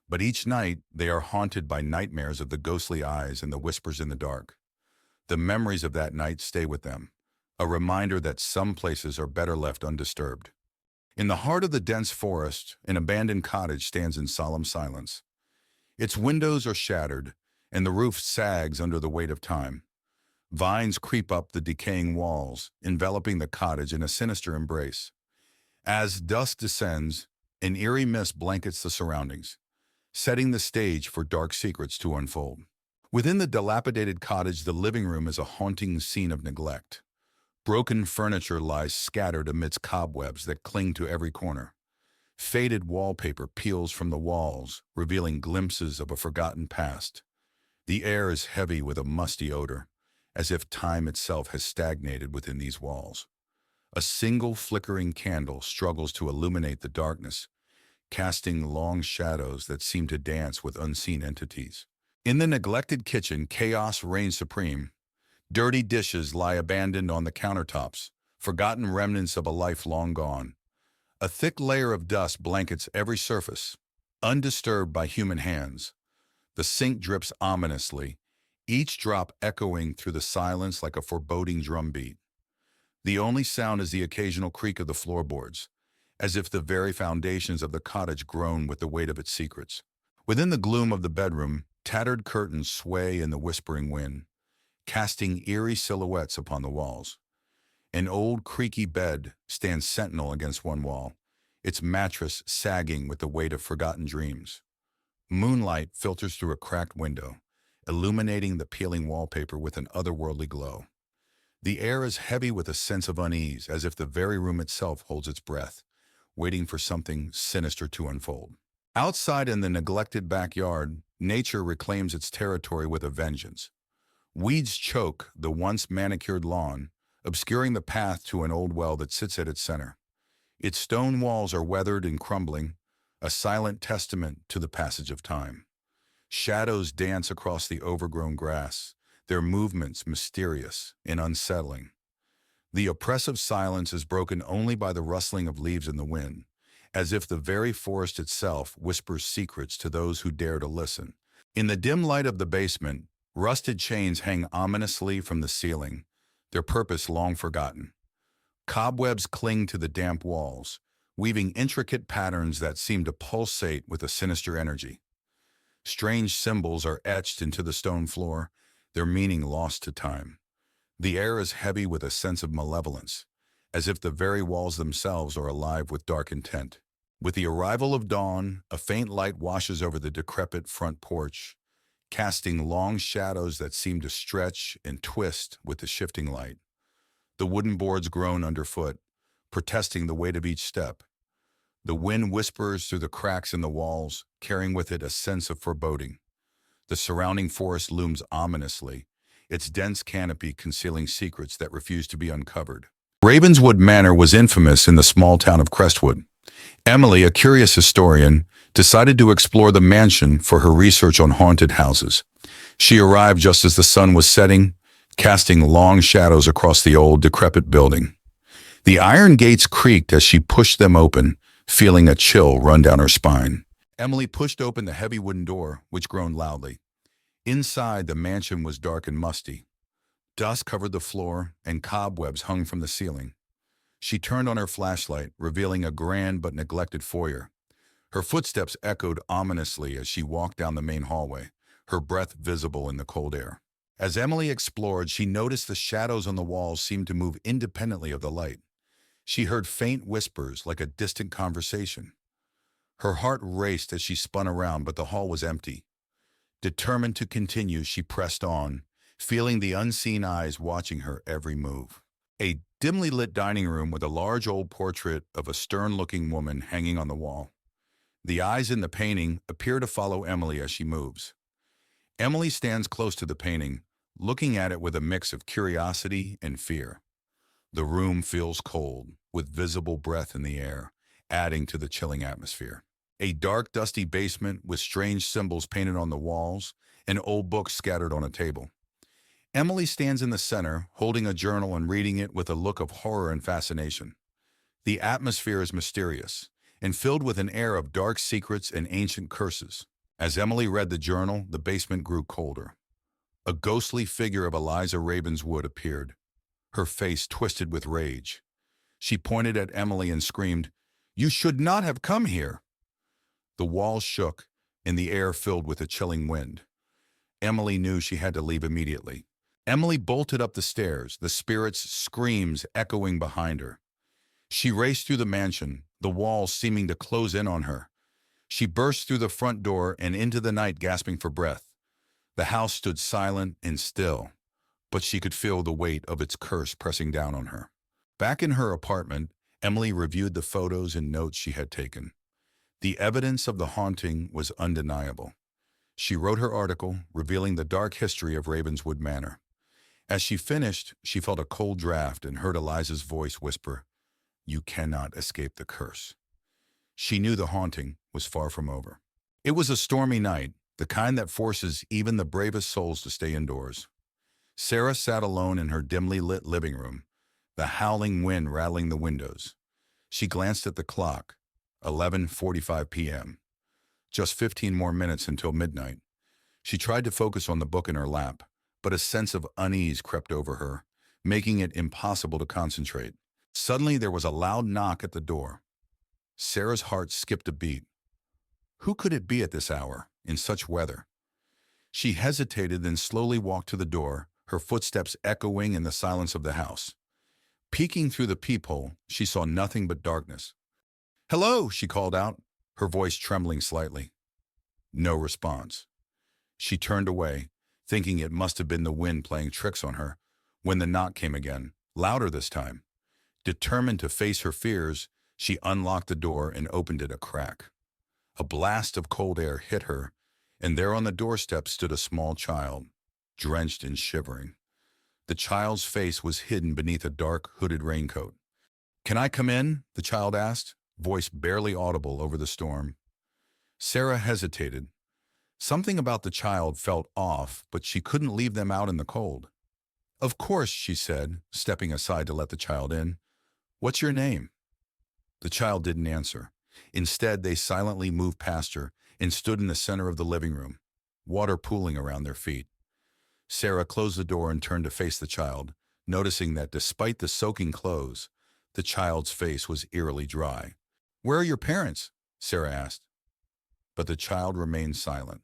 But each night, they are haunted by nightmares of the ghostly eyes and the whispers in the dark. The memories of that night stay with them, a reminder that some places are better left undisturbed. In the heart of the dense forest, an abandoned cottage stands in solemn silence. Its windows are shattered, and the roof sags under the weight of time. Vines creep up the decaying walls, enveloping the cottage in a sinister embrace. As dusk descends, an eerie mist blankets the surroundings, setting the stage for dark secrets to unfold. Within the dilapidated cottage, the living room is a haunting scene of neglect. Broken furniture lies scattered amidst cobwebs that cling to every corner. Faded wallpaper peels from the walls, revealing glimpses of a forgotten past. The air is heavy with a musty odor, as if time itself has stagnated within these walls. A single flickering candle struggles to illuminate the darkness, casting long shadows that seem to dance with unseen entities. In the neglected kitchen, chaos reigns supreme. Dirty dishes lie abandoned on the countertops, forgotten remnants of a life long gone. A thick layer of dust blankets every surface, undisturbed by human hands. The sink drips ominously, each drop echoing through the silence like a foreboding drumbeat. The only sound is the occasional creak of the floorboards, as if the very foundations of the cottage groan with the weight of its secrets. Within the gloom of the bedroom, tattered curtains sway in the whispering wind, casting eerie silhouettes upon the walls. An old, creaky bed stands sentinel against one wall, its mattress sagging with the weight of forgotten dreams. Moonlight filters through a cracked window, illuminating the peeling wallpaper with an otherworldly glow. The air is heavy with a sense of unease, as if the very room itself holds its breath, waiting for something sinister to unfold. Outside in the neglected backyard, nature reclaims its territory with a vengeance. Weeds choke the once manicured lawn, obscuring the path to an old well that sits at its center. Its stone walls are weathered and crumbling, a silent testament to the passage of time. Shadows dance across the overgrown grass, their movements mysterious and unsettling. The oppressive silence is broken only by the rustling of leaves in the wind, as if the very forest itself whispers secrets to those who dare to listen. In the dim light of the basement, rusted chains hang ominously from the ceiling, their purpose long forgotten. Cobwebs cling to the damp walls, weaving intricate patterns that seem to pulsate with a sinister energy. Strange symbols are etched into the stone floor, their meaning lost to time. The air is heavy with a sense of malevolence, as if the very walls themselves are alive with dark intent. With the arrival of dawn, a faint light washes over the decrepit front porch, casting long shadows that seem to stretch and twist with the shifting light. The wooden boards groan underfoot, protesting the weight of each step. The wind whispers through the cracks in the walls, carrying with it a sense of foreboding. The surrounding forest looms ominously, its dense canopy concealing secrets that refuse to be uncovered. Ravenswood Manor was infamous in the small town of Crestwood. Emily, a curious historian, decided to explore the mansion for her research on haunted houses. She arrived just as the sun was setting, casting long shadows across the old, decrepit building. The iron gates creaked as she pushed them open, feeling a chill run down her spine. Emily pushed open the heavy wooden door, which groaned loudly. Inside, the mansion was dark and musty. Dust covered the floor, and cobwebs hung from the ceiling. She turned on her flashlight, revealing a grand but neglected foyer. Her footsteps echoed ominously as she walked down the main hallway, her breath visible in the cold air. As Emily explored, she noticed the shadows on the walls seemed to move independently of the light. She heard faint whispers like a distant conversation. Her heart raced as she spun around, but the hall was empty. Determined to continue, she pressed on, feeling the unseen eyes watching her every move. A dimly lit dining room with a large old portrait of a stern-looking woman hanging on the wall. The eyes in the painting appear to follow Emily as she moves. Emily stands close to the painting, looking at it with a mix of curiosity and fear. The room feels cold, with visible breath in the air, adding to the chilling atmosphere. A dark, dusty basement with strange symbols painted on the walls and old books scattered on a table. Emily stands in the center, holding a journal and reading it with a look of horror and fascination. The atmosphere is mysterious and filled with an air of dark secrets and ancient curses. As Emily read the journal, the basement grew colder. A ghostly figure of Eliza Ravenswood appeared, her face twisted with rage. She pointed at Emily and screamed, "You should not have come here!" The walls shook, and the air filled with a chilling wind. Emily knew she had to leave immediately. Emily bolted up the stairs, the spirit's screams echoing behind her. She raced through the mansion, the walls seeming to close in on her. She burst through the front door and into the night, gasping for breath. The house stood silent and still, but she could feel the weight of its curse pressing down on her. Back in her apartment, Emily reviewed the photos and notes she had taken. The evidence of the haunting was undeniable. She wrote her article, revealing the dark history of Ravenswood Manor. As she finished, she felt a cold draft and heard Eliza's voice whisper, "You cannot escape the curse." She knew the haunting was far from over. It was a stormy night, the kind that forces even the bravest souls to stay indoors. Sarah sat alone in her dimly lit living room, the howling wind rattling the windows. She glanced at the clock, 11:45 p.m. Just 15 more minutes until midnight. She tried to focus on the book in her lap, but a sense of unease crept over her, making it impossible to concentrate. Suddenly there was a loud knock at the door. Sarah's heart skipped a beat. Who could it be at this hour, in such weather? She hesitated, then slowly walked to the door, her footsteps echoing in the silence of the house. Peeking through the peephole, she saw nothing but darkness. "Hello," she called out, her voice trembling slightly. No response. She turned away, thinking it must have been the wind playing tricks on her, when the knock came again, louder this time. Determined to face her fears, she unlocked the door and opened it a crack. A blast of cold air hit her, and there on the doorstep stood a small child, drenched and shivering. The child's face was hidden beneath a dark, hooded raincoat. "Can I come in?" the child asked, voice barely audible over the storm. Sarah hesitated. Something about the child felt off, but she couldn't leave them out in the cold. "Of course," she said, stepping aside to let the child in. "What's your name?" The child didn't answer. Instead, they silently moved past her and stood in the center of the living room, water pooling around their feet. Sarah closed the door and turned to face the child, noticing that despite the soaking clothes, the child's face was eerily dry. "Where are your parents?" Sarah asked. But the child remained silent.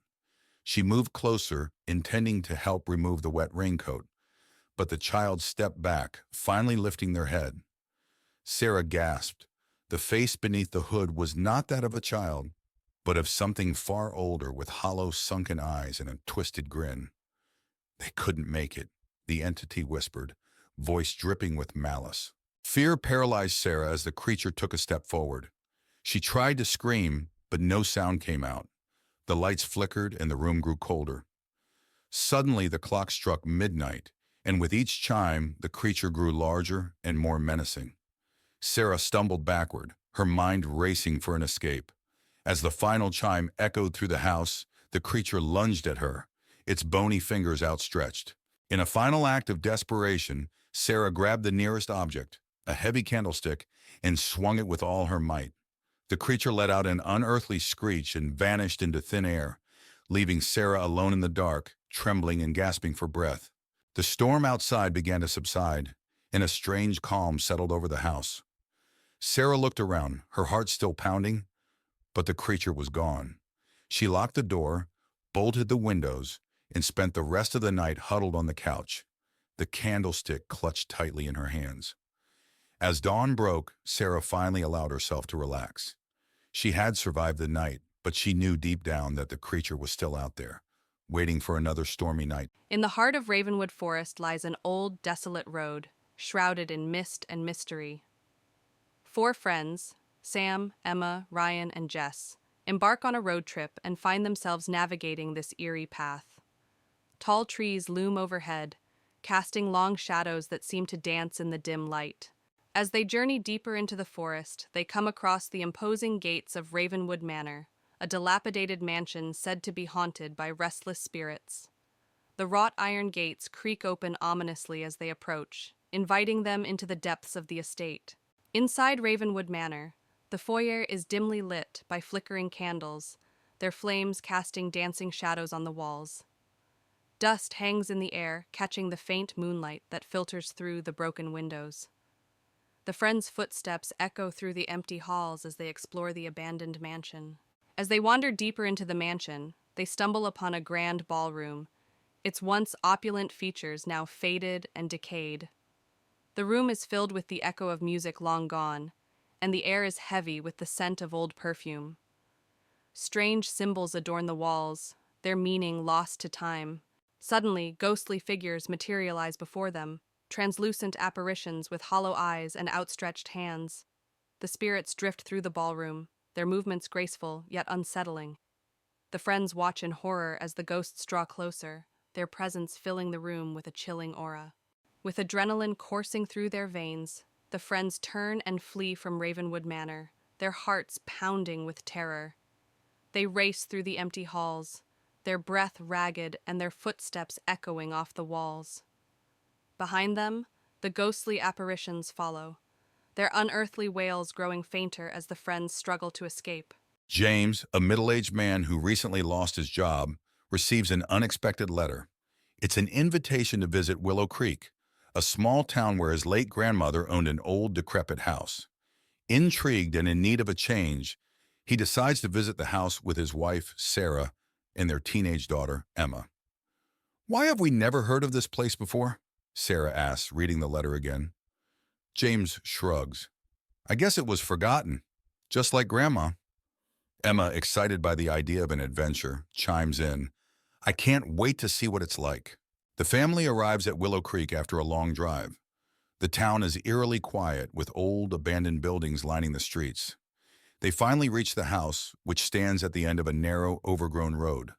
She moved closer, intending to help remove the wet raincoat, but the child stepped back, finally lifting their head. Sarah gasped. The face beneath the hood was not that of a child, but of something far older with hollow, sunken eyes and a twisted grin. "They couldn't make it," the entity whispered, voice dripping with malice. Fear paralyzed Sarah as the creature took a step forward. She tried to scream, but no sound came out. The lights flickered and the room grew colder. Suddenly the clock struck midnight, and with each chime, the creature grew larger and more menacing. Sarah stumbled backward, her mind racing for an escape. As the final chime echoed through the house, the creature lunged at her, its bony fingers outstretched. In a final act of desperation, Sarah grabbed the nearest object, a heavy candlestick, and swung it with all her might. The creature let out an unearthly screech and vanished into thin air, leaving Sarah alone in the dark, trembling and gasping for breath. The storm outside began to subside, and a strange calm settled over the house. Sarah looked around, her heart still pounding, but the creature was gone. She locked the door, bolted the windows, and spent the rest of the night huddled on the couch, the candlestick clutched tightly in her hands. As dawn broke, Sarah finally allowed herself to relax. She had survived the night, but she knew deep down that the creature was still out there, waiting for another stormy night. In the heart of Ravenwood Forest lies an old, desolate road, shrouded in mist and mystery. 4 friends, Sam, Emma, Ryan, and Jess, embark on a road trip and find themselves navigating this eerie path. Tall trees loom overhead, casting long shadows that seem to dance in the dim light. As they journey deeper into the forest, they come across the imposing gates of Ravenwood Manor, a dilapidated mansion said to be haunted by restless spirits. The wrought iron gates creak open ominously as they approach, inviting them into the depths of the estate. Inside Ravenwood Manor, the foyer is dimly lit by flickering candles, their flames casting dancing shadows on the walls. Dust hangs in the air, catching the faint moonlight that filters through the broken windows. The friends' footsteps echo through the empty halls as they explore the abandoned mansion. As they wander deeper into the mansion, they stumble upon a grand ballroom, its once opulent features now faded and decayed. The room is filled with the echo of music long gone, and the air is heavy with the scent of old perfume. Strange symbols adorn the walls, their meaning lost to time. Suddenly, ghostly figures materialize before them, translucent apparitions with hollow eyes and outstretched hands. The spirits drift through the ballroom, their movements graceful yet unsettling. The friends watch in horror as the ghosts draw closer, their presence filling the room with a chilling aura. With adrenaline coursing through their veins, the friends turn and flee from Ravenwood Manor, their hearts pounding with terror. They race through the empty halls, their breath ragged and their footsteps echoing off the walls. Behind them, the ghostly apparitions follow, their unearthly wails growing fainter as the friends struggle to escape. James, a middle-aged man who recently lost his job, receives an unexpected letter. It's an invitation to visit Willow Creek, a small town where his late grandmother owned an old, decrepit house. Intrigued and in need of a change, he decides to visit the house with his wife, Sarah, and their teenage daughter, Emma. "Why have we never heard of this place before?" Sarah asks, reading the letter again. James shrugs. "I guess it was forgotten, just like Grandma." Emma, excited by the idea of an adventure, chimes in, "I can't wait to see what it's like." The family arrives at Willow Creek after a long drive. The town is eerily quiet, with old, abandoned buildings lining the streets. They finally reach the house, which stands at the end of a narrow, overgrown road.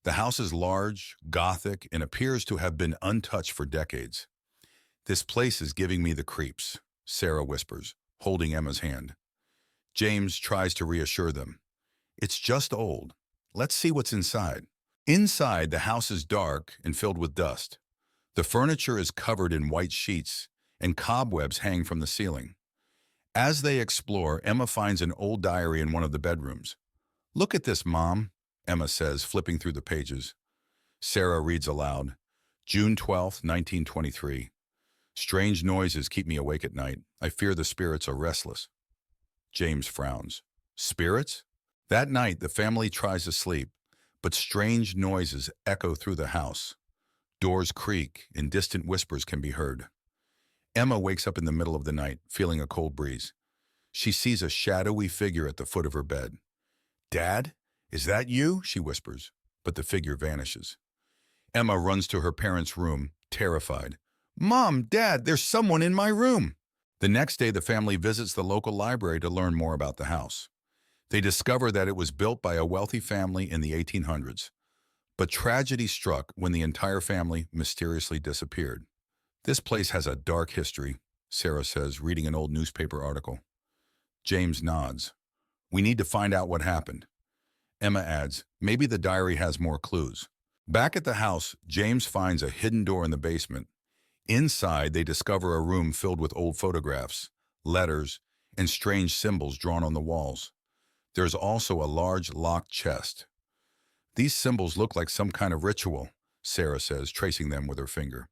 The house is large, Gothic, and appears to have been untouched for decades. "This place is giving me the creeps," Sarah whispers, holding Emma's hand. James tries to reassure them. "It's just old. Let's see what's inside." Inside, the house is dark and filled with dust. The furniture is covered in white sheets, and cobwebs hang from the ceiling. As they explore, Emma finds an old diary in one of the bedrooms. "Look at this, Mom," Emma says, flipping through the pages. Sarah reads aloud, "June 12th, 1923. Strange noises keep me awake at night. I fear the spirits are restless." James frowns. "Spirits?" That night, the family tries to sleep, but strange noises echo through the house. Doors creak, and distant whispers can be heard. Emma wakes up in the middle of the night, feeling a cold breeze. She sees a shadowy figure at the foot of her bed. "Dad, is that you?" she whispers, but the figure vanishes. Emma runs to her parents' room, terrified. "Mom, Dad, there's someone in my room!" The next day, the family visits the local library to learn more about the house. They discover that it was built by a wealthy family in the 1800s. But tragedy struck when the entire family mysteriously disappeared. "This place has a dark history," Sarah says, reading an old newspaper article. James nods. "We need to find out what happened." Emma adds, "Maybe the diary has more clues." Back at the house, James finds a hidden door in the basement. Inside, they discover a room filled with old photographs, letters, and strange symbols drawn on the walls. There's also a large locked chest. "These symbols look like some kind of ritual," Sarah says, tracing them with her finger.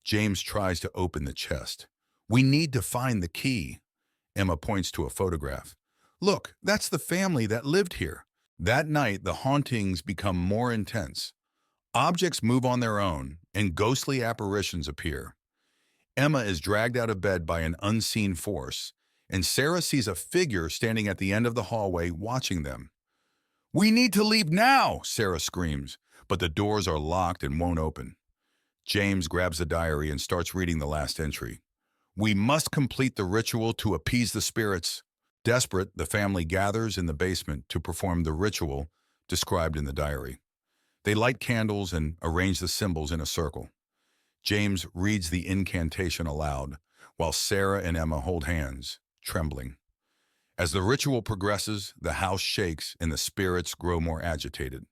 James tries to open the chest. "We need to find the key." Emma points to a photograph. "Look, that's the family that lived here." That night, the hauntings become more intense. Objects move on their own, and ghostly apparitions appear. Emma is dragged out of bed by an unseen force, and Sarah sees a figure standing at the end of the hallway watching them. "We need to leave now!" Sarah screams, but the doors are locked and won't open. James grabs the diary and starts reading the last entry. "We must complete the ritual to appease the spirits." Desperate, the family gathers in the basement to perform the ritual described in the diary. They light candles and arrange the symbols in a circle. James reads the incantation aloud, while Sarah and Emma hold hands, trembling. As the ritual progresses, the house shakes and the spirits grow more agitated.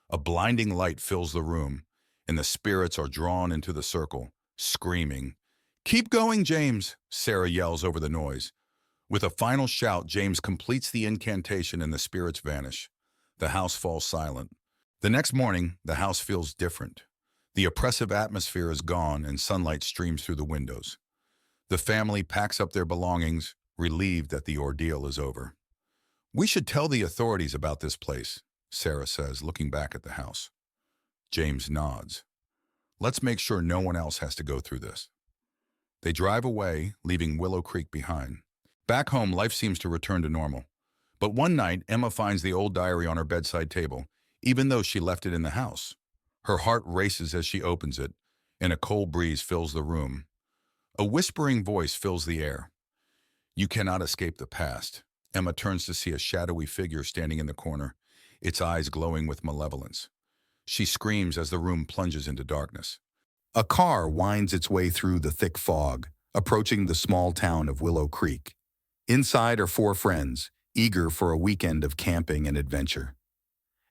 A blinding light fills the room, and the spirits are drawn into the circle, screaming. "Keep going, James!" Sarah yells over the noise. With a final shout, James completes the incantation and the spirits vanish. The house falls silent. The next morning, the house feels different. The oppressive atmosphere is gone and sunlight streams through the windows. The family packs up their belongings, relieved that the ordeal is over. "We should tell the authorities about this place," Sarah says, looking back at the house. James nods. "Let's make sure no one else has to go through this." They drive away, leaving Willow Creek behind. Back home, life seems to return to normal. But one night, Emma finds the old diary on her bedside table, even though she left it in the house. Her heart races as she opens it, and a cold breeze fills the room. A whispering voice fills the air. "You cannot escape the past." Emma turns to see a shadowy figure standing in the corner, its eyes glowing with malevolence. She screams as the room plunges into darkness. A car winds its way through the thick fog, approaching the small town of Willow Creek. Inside are four friends, eager for a weekend of camping and adventure.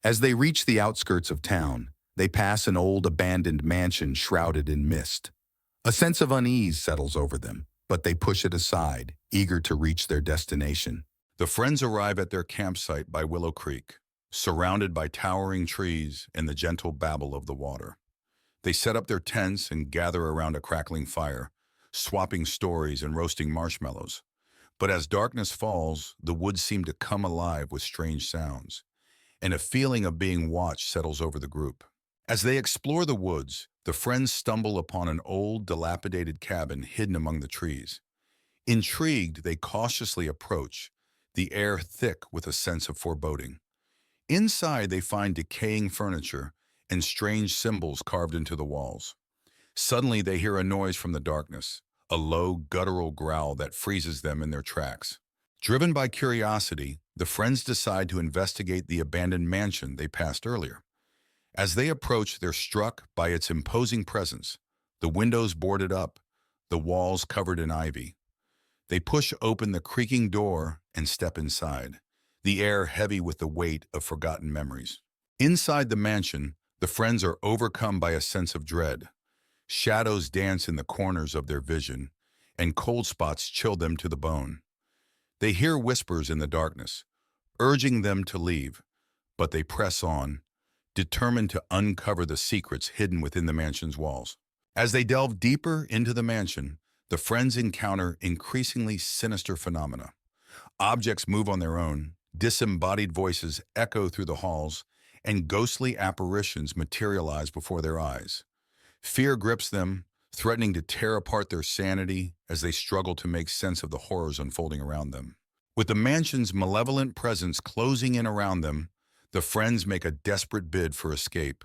As they reach the outskirts of town, they pass an old abandoned mansion shrouded in mist. A sense of unease settles over them, but they push it aside, eager to reach their destination. The friends arrive at their campsite by Willow Creek, surrounded by towering trees and the gentle babble of the water. They set up their tents and gather around a crackling fire, swapping stories and roasting marshmallows. But as darkness falls, the woods seem to come alive with strange sounds, and a feeling of being watched settles over the group. As they explore the woods, the friends stumble upon an old, dilapidated cabin hidden among the trees. Intrigued, they cautiously approach, the air thick with a sense of foreboding. Inside, they find decaying furniture and strange symbols carved into the walls. Suddenly, they hear a noise from the darkness, a low, guttural growl that freezes them in their tracks. Driven by curiosity, the friends decide to investigate the abandoned mansion they passed earlier. As they approach, they're struck by its imposing presence, the windows boarded up, the walls covered in ivy. They push open the creaking door and step inside, the air heavy with the weight of forgotten memories. Inside the mansion, the friends are overcome by a sense of dread. Shadows dance in the corners of their vision, and cold spots chill them to the bone. They hear whispers in the darkness, urging them to leave, but they press on, determined to uncover the secrets hidden within the mansion's walls. As they delve deeper into the mansion, the friends encounter increasingly sinister phenomena. Objects move on their own, disembodied voices echo through the halls, and ghostly apparitions materialize before their eyes. Fear grips them, threatening to tear apart their sanity as they struggle to make sense of the horrors unfolding around them. With the mansion's malevolent presence closing in around them, the friends make a desperate bid for escape.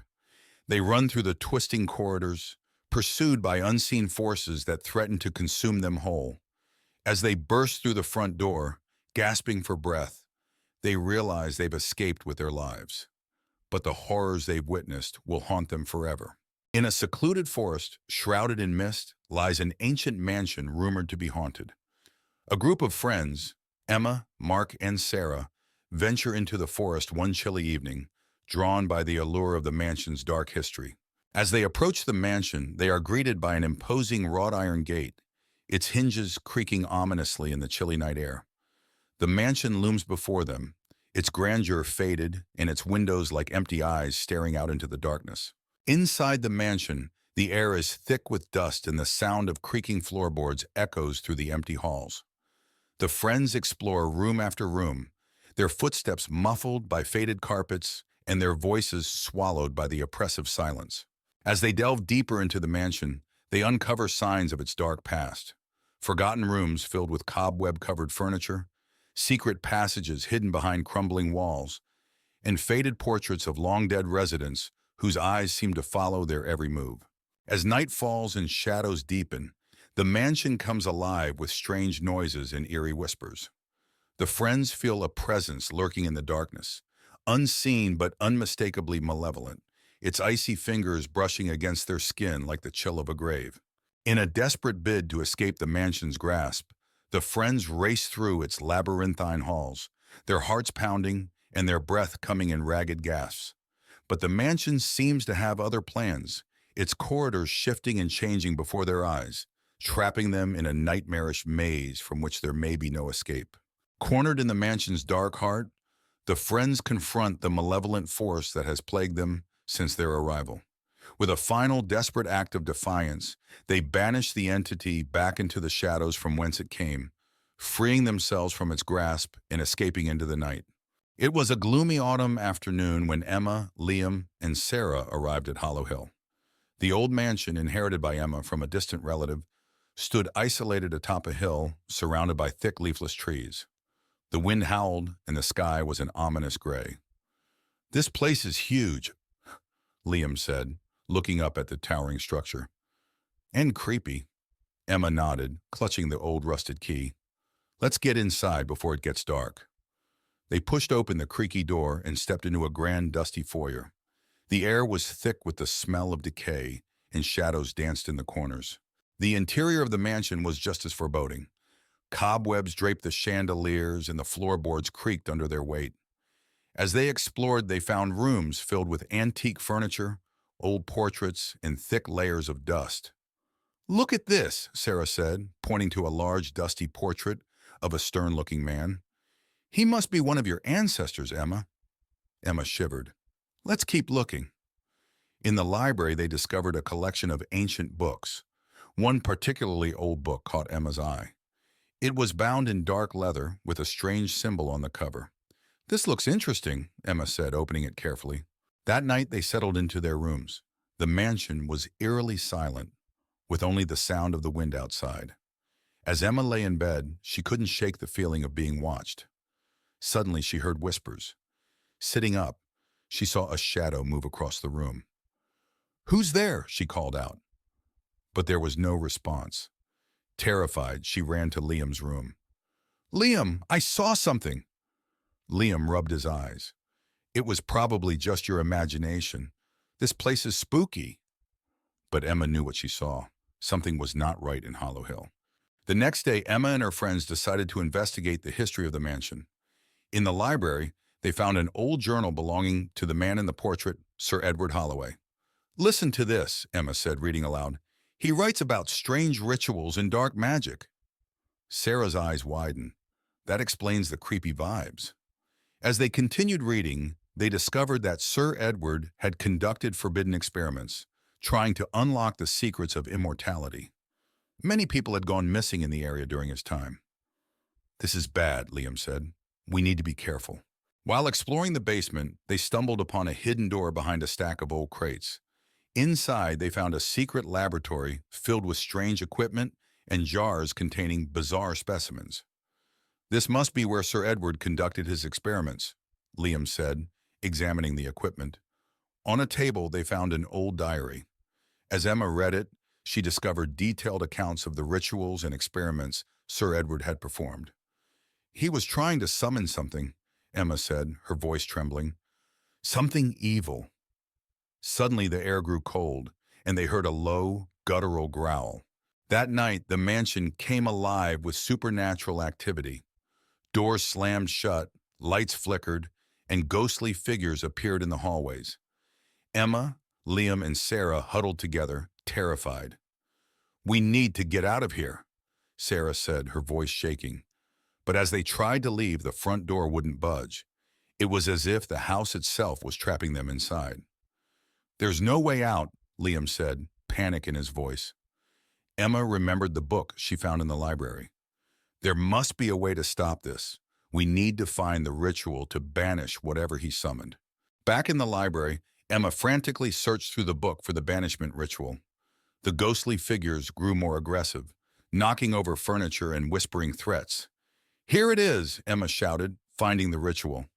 They run through the twisting corridors, pursued by unseen forces that threaten to consume them whole. As they burst through the front door, gasping for breath, they realize they've escaped with their lives. But the horrors they've witnessed will haunt them forever. In a secluded forest, shrouded in mist, lies an ancient mansion rumored to be haunted. A group of friends, Emma, Mark, and Sarah, venture into the forest one chilly evening, drawn by the allure of the mansion's dark history. As they approach the mansion, they are greeted by an imposing wrought iron gate, its hinges creaking ominously in the chilly night air. The mansion looms before them, its grandeur faded and its windows like empty eyes staring out into the darkness. Inside the mansion, the air is thick with dust and the sound of creaking floorboards echoes through the empty halls. The friends explore room after room, their footsteps muffled by faded carpets and their voices swallowed by the oppressive silence. As they delve deeper into the mansion, they uncover signs of its dark past. Forgotten rooms filled with cobweb-covered furniture, secret passages hidden behind crumbling walls, and faded portraits of long-dead residents whose eyes seem to follow their every move. As night falls and shadows deepen, the mansion comes alive with strange noises and eerie whispers. The friends feel a presence lurking in the darkness, unseen but unmistakably malevolent, its icy fingers brushing against their skin like the chill of a grave. In a desperate bid to escape the mansion's grasp, the friends race through its labyrinthine halls, their hearts pounding and their breath coming in ragged gasps. But the mansion seems to have other plans, its corridors shifting and changing before their eyes, trapping them in a nightmarish maze from which there may be no escape. Cornered in the mansion's dark heart, the friends confront the malevolent force that has plagued them since their arrival. With a final desperate act of defiance, they banish the entity back into the shadows from whence it came, freeing themselves from its grasp and escaping into the night. It was a gloomy autumn afternoon when Emma, Liam, and Sarah arrived at Hollow Hill. The old mansion, inherited by Emma from a distant relative, stood isolated atop a hill surrounded by thick leafless trees. The wind howled and the sky was an ominous gray. "This place is huge," Liam said, looking up at the towering structure. "And creepy," Emma nodded, clutching the old rusted key. "Let's get inside before it gets dark." They pushed open the creaky door and stepped into a grand dusty foyer. The air was thick with the smell of decay, and shadows danced in the corners. The interior of the mansion was just as foreboding. Cobwebs draped the chandeliers and the floorboards creaked under their weight. As they explored, they found rooms filled with antique furniture, old portraits, and thick layers of dust. "Look at this," Sarah said, pointing to a large, dusty portrait of a stern-looking man. "He must be one of your ancestors, Emma." Emma shivered. "Let's keep looking." In the library, they discovered a collection of ancient books. One particularly old book caught Emma's eye. It was bound in dark leather with a strange symbol on the cover. "This looks interesting," Emma said, opening it carefully. That night, they settled into their rooms. The mansion was eerily silent, with only the sound of the wind outside. As Emma lay in bed, she couldn't shake the feeling of being watched. Suddenly, she heard whispers. Sitting up, she saw a shadow move across the room. "Who's there?" she called out. But there was no response. Terrified, she ran to Liam's room. "Liam, I saw something." Liam rubbed his eyes. "It was probably just your imagination. This place is spooky." But Emma knew what she saw. Something was not right in Hollow Hill. The next day, Emma and her friends decided to investigate the history of the mansion. In the library, they found an old journal belonging to the man in the portrait, Sir Edward Holloway. "Listen to this," Emma said, reading aloud. "He writes about strange rituals and dark magic." Sarah's eyes widened. That explains the creepy vibes. As they continued reading, they discovered that Sir Edward had conducted forbidden experiments, trying to unlock the secrets of immortality. Many people had gone missing in the area during his time. "This is bad," Liam said. "We need to be careful." While exploring the basement, they stumbled upon a hidden door behind a stack of old crates. Inside, they found a secret laboratory filled with strange equipment and jars containing bizarre specimens. "This must be where Sir Edward conducted his experiments," Liam said, examining the equipment. On a table, they found an old diary. As Emma read it, she discovered detailed accounts of the rituals and experiments Sir Edward had performed. "He was trying to summon something," Emma said, her voice trembling. "Something evil." Suddenly, the air grew cold, and they heard a low, guttural growl. That night, the mansion came alive with supernatural activity. Doors slammed shut, lights flickered, and ghostly figures appeared in the hallways. Emma, Liam, and Sarah huddled together, terrified. "We need to get out of here," Sarah said, her voice shaking. But as they tried to leave, the front door wouldn't budge. It was as if the house itself was trapping them inside. "There's no way out," Liam said, panic in his voice. Emma remembered the book she found in the library. "There must be a way to stop this. We need to find the ritual to banish whatever he summoned." Back in the library, Emma frantically searched through the book for the banishment ritual. The ghostly figures grew more aggressive, knocking over furniture and whispering threats. "Here it is," Emma shouted, finding the ritual.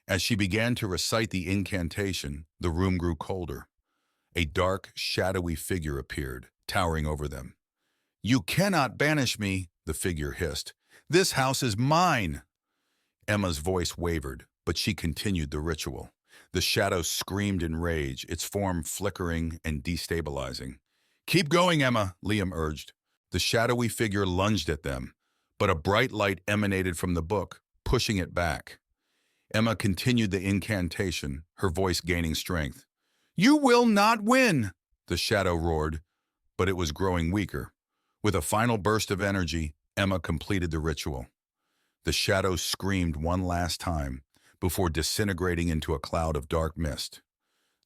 As she began to recite the incantation, the room grew colder. A dark, shadowy figure appeared, towering over them. "You cannot banish me," the figure hissed. "This house is mine." Emma's voice wavered, but she continued the ritual. The shadow screamed in rage, its form flickering and destabilizing. "Keep going, Emma," Liam urged. The shadowy figure lunged at them, but a bright light emanated from the book, pushing it back. Emma continued the incantation, her voice gaining strength. "You will not win," the shadow roared, but it was growing weaker. With a final burst of energy, Emma completed the ritual. The shadow screamed one last time before disintegrating into a cloud of dark mist.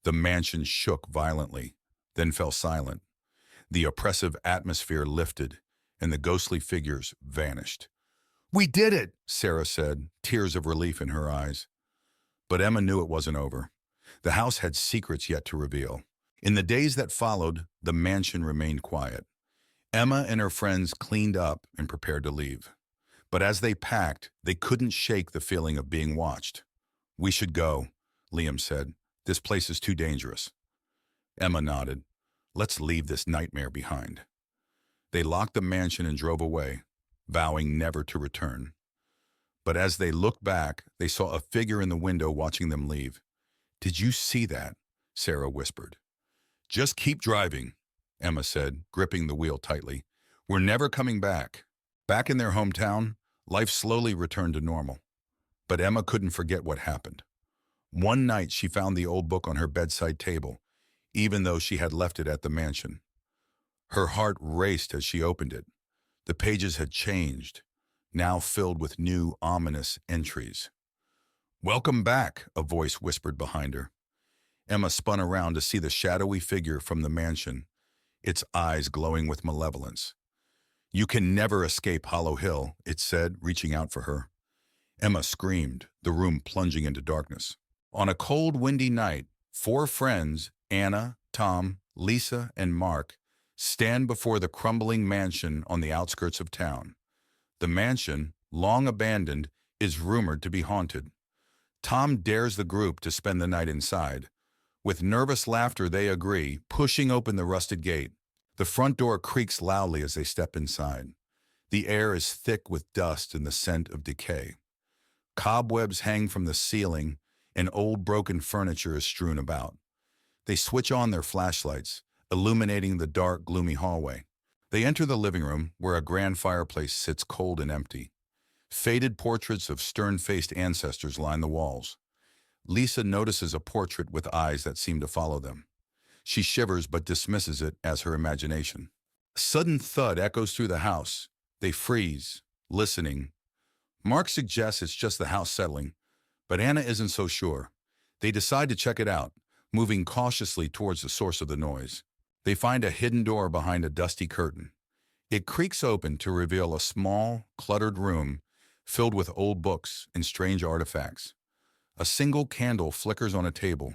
The mansion shook violently, then fell silent. The oppressive atmosphere lifted, and the ghostly figures vanished. "We did it," Sarah said, tears of relief in her eyes. But Emma knew it wasn't over. The house had secrets yet to reveal. In the days that followed, the mansion remained quiet. Emma and her friends cleaned up and prepared to leave. But as they packed, they couldn't shake the feeling of being watched. "We should go," Liam said. "This place is too dangerous." Emma nodded. "Let's leave this nightmare behind." They locked the mansion and drove away, vowing never to return. But as they looked back, they saw a figure in the window watching them leave. "Did you see that?" Sarah whispered. "Just keep driving," Emma said, gripping the wheel tightly. "We're never coming back." Back in their hometown, life slowly returned to normal. But Emma couldn't forget what happened. One night she found the old book on her bedside table, even though she had left it at the mansion. Her heart raced as she opened it. The pages had changed, now filled with new, ominous entries. "Welcome back," a voice whispered behind her. Emma spun around to see the shadowy figure from the mansion, its eyes glowing with malevolence. "You can never escape Hollow Hill," it said, reaching out for her. Emma screamed, the room plunging into darkness. On a cold, windy night, four friends, Anna, Tom, Lisa, and Mark, stand before the crumbling mansion on the outskirts of town. The mansion, long abandoned, is rumored to be haunted. Tom dares the group to spend the night inside. With nervous laughter, they agree, pushing open the rusted gate. The front door creaks loudly as they step inside. The air is thick with dust and the scent of decay. Cobwebs hang from the ceiling, and old broken furniture is strewn about. They switch on their flashlights, illuminating the dark, gloomy hallway. They enter the living room, where a grand fireplace sits cold and empty. Faded portraits of stern-faced ancestors line the walls. Lisa notices a portrait with eyes that seem to follow them. She shivers but dismisses it as her imagination. A sudden thud echoes through the house. They freeze, listening. Mark suggests it's just the house settling, but Anna isn't so sure. They decide to check it out, moving cautiously towards the source of the noise. They find a hidden door behind a dusty curtain. It creaks open to reveal a small, cluttered room filled with old books and strange artifacts. A single candle flickers on a table,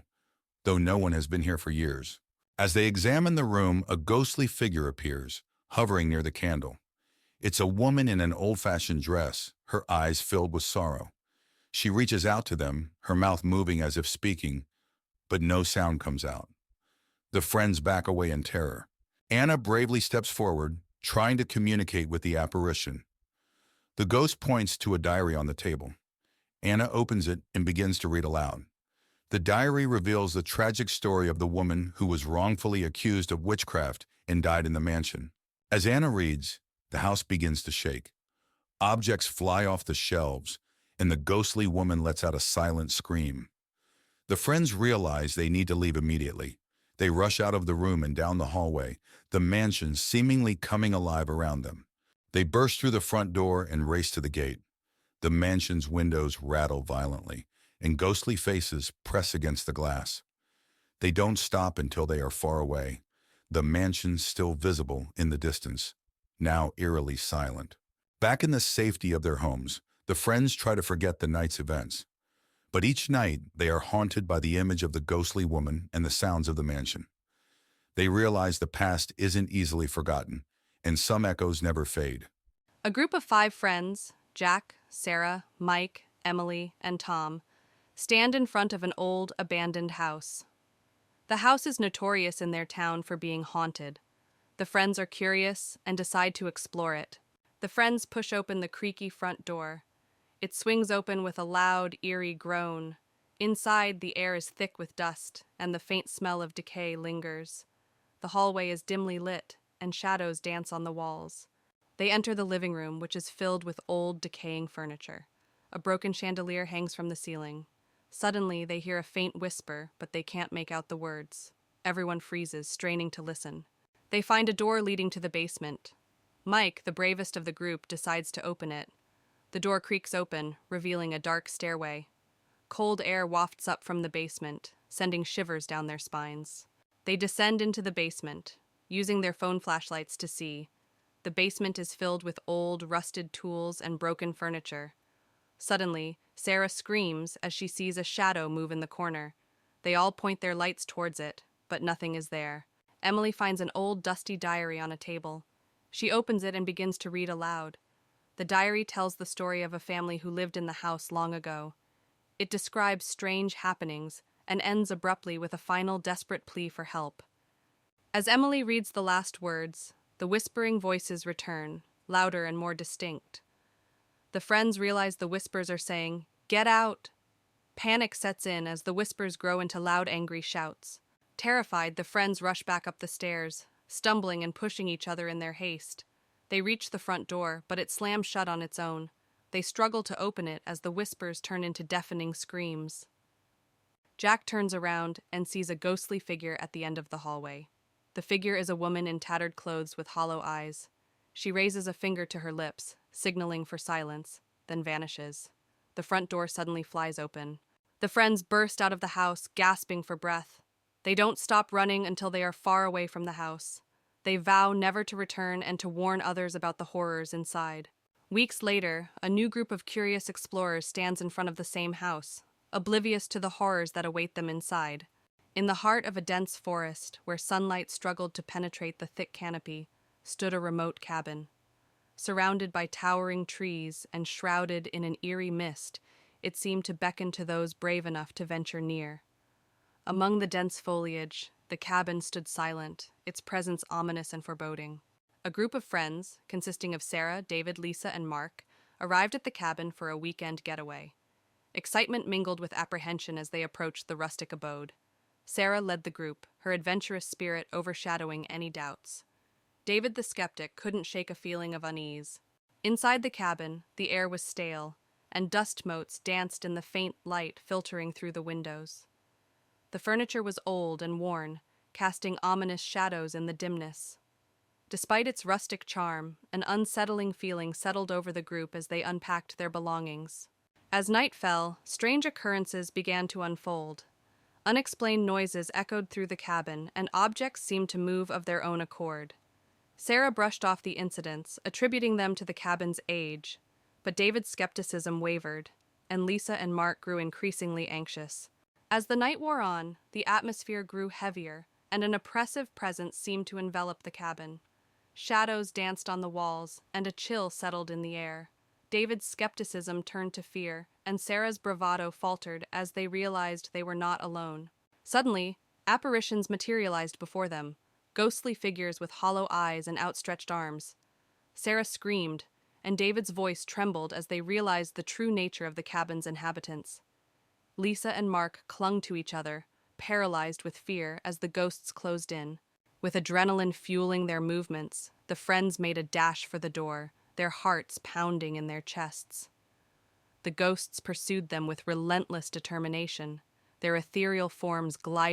though no one has been here for years. As they examine the room, a ghostly figure appears, hovering near the candle. It's a woman in an old-fashioned dress, her eyes filled with sorrow. She reaches out to them, her mouth moving as if speaking, but no sound comes out. The friends back away in terror. Anna bravely steps forward, trying to communicate with the apparition. The ghost points to a diary on the table. Anna opens it and begins to read aloud. The diary reveals the tragic story of the woman who was wrongfully accused of witchcraft and died in the mansion. As Anna reads, the house begins to shake. Objects fly off the shelves, and the ghostly woman lets out a silent scream. The friends realize they need to leave immediately. They rush out of the room and down the hallway, the mansion seemingly coming alive around them. They burst through the front door and race to the gate. The mansion's windows rattle violently, and ghostly faces press against the glass. They don't stop until they are far away, the mansion still visible in the distance, now eerily silent. Back in the safety of their homes, the friends try to forget the night's events. But each night, they are haunted by the image of the ghostly woman and the sounds of the mansion. They realize the past isn't easily forgotten, and some echoes never fade. A group of 5 friends, Jack, Sarah, Mike, Emily, and Tom, stand in front of an old, abandoned house. The house is notorious in their town for being haunted. The friends are curious and decide to explore it. The friends push open the creaky front door. It swings open with a loud, eerie groan. Inside, the air is thick with dust, and the faint smell of decay lingers. The hallway is dimly lit, and shadows dance on the walls. They enter the living room, which is filled with old, decaying furniture. A broken chandelier hangs from the ceiling. Suddenly, they hear a faint whisper, but they can't make out the words. Everyone freezes, straining to listen. They find a door leading to the basement. Mike, the bravest of the group, decides to open it. The door creaks open, revealing a dark stairway. Cold air wafts up from the basement, sending shivers down their spines. They descend into the basement, using their phone flashlights to see. The basement is filled with old, rusted tools and broken furniture. Suddenly, Sarah screams as she sees a shadow move in the corner. They all point their lights towards it, but nothing is there. Emily finds an old, dusty diary on a table. She opens it and begins to read aloud. The diary tells the story of a family who lived in the house long ago. It describes strange happenings and ends abruptly with a final desperate plea for help. As Emily reads the last words, the whispering voices return, louder and more distinct. The friends realize the whispers are saying, "Get out!" Panic sets in as the whispers grow into loud, angry shouts. Terrified, the friends rush back up the stairs, stumbling and pushing each other in their haste. They reach the front door, but it slams shut on its own. They struggle to open it as the whispers turn into deafening screams. Jack turns around and sees a ghostly figure at the end of the hallway. The figure is a woman in tattered clothes with hollow eyes. She raises a finger to her lips, signaling for silence, then vanishes. The front door suddenly flies open. The friends burst out of the house, gasping for breath. They don't stop running until they are far away from the house. They vow never to return and to warn others about the horrors inside. Weeks later, a new group of curious explorers stands in front of the same house, oblivious to the horrors that await them inside. In the heart of a dense forest, where sunlight struggled to penetrate the thick canopy, stood a remote cabin. Surrounded by towering trees and shrouded in an eerie mist, it seemed to beckon to those brave enough to venture near. Among the dense foliage, the cabin stood silent, its presence ominous and foreboding. A group of friends, consisting of Sarah, David, Lisa, and Mark, arrived at the cabin for a weekend getaway. Excitement mingled with apprehension as they approached the rustic abode. Sarah led the group, her adventurous spirit overshadowing any doubts. David the skeptic couldn't shake a feeling of unease. Inside the cabin, the air was stale, and dust motes danced in the faint light filtering through the windows. The furniture was old and worn, casting ominous shadows in the dimness. Despite its rustic charm, an unsettling feeling settled over the group as they unpacked their belongings. As night fell, strange occurrences began to unfold. Unexplained noises echoed through the cabin, and objects seemed to move of their own accord. Sarah brushed off the incidents, attributing them to the cabin's age, but David's skepticism wavered, and Lisa and Mark grew increasingly anxious. As the night wore on, the atmosphere grew heavier, and an oppressive presence seemed to envelop the cabin. Shadows danced on the walls, and a chill settled in the air. David's skepticism turned to fear, and Sarah's bravado faltered as they realized they were not alone. Suddenly, apparitions materialized before them, ghostly figures with hollow eyes and outstretched arms. Sarah screamed, and David's voice trembled as they realized the true nature of the cabin's inhabitants. Lisa and Mark clung to each other, paralyzed with fear as the ghosts closed in. With adrenaline fueling their movements, the friends made a dash for the door, their hearts pounding in their chests. The ghosts pursued them with relentless determination, their ethereal forms gliding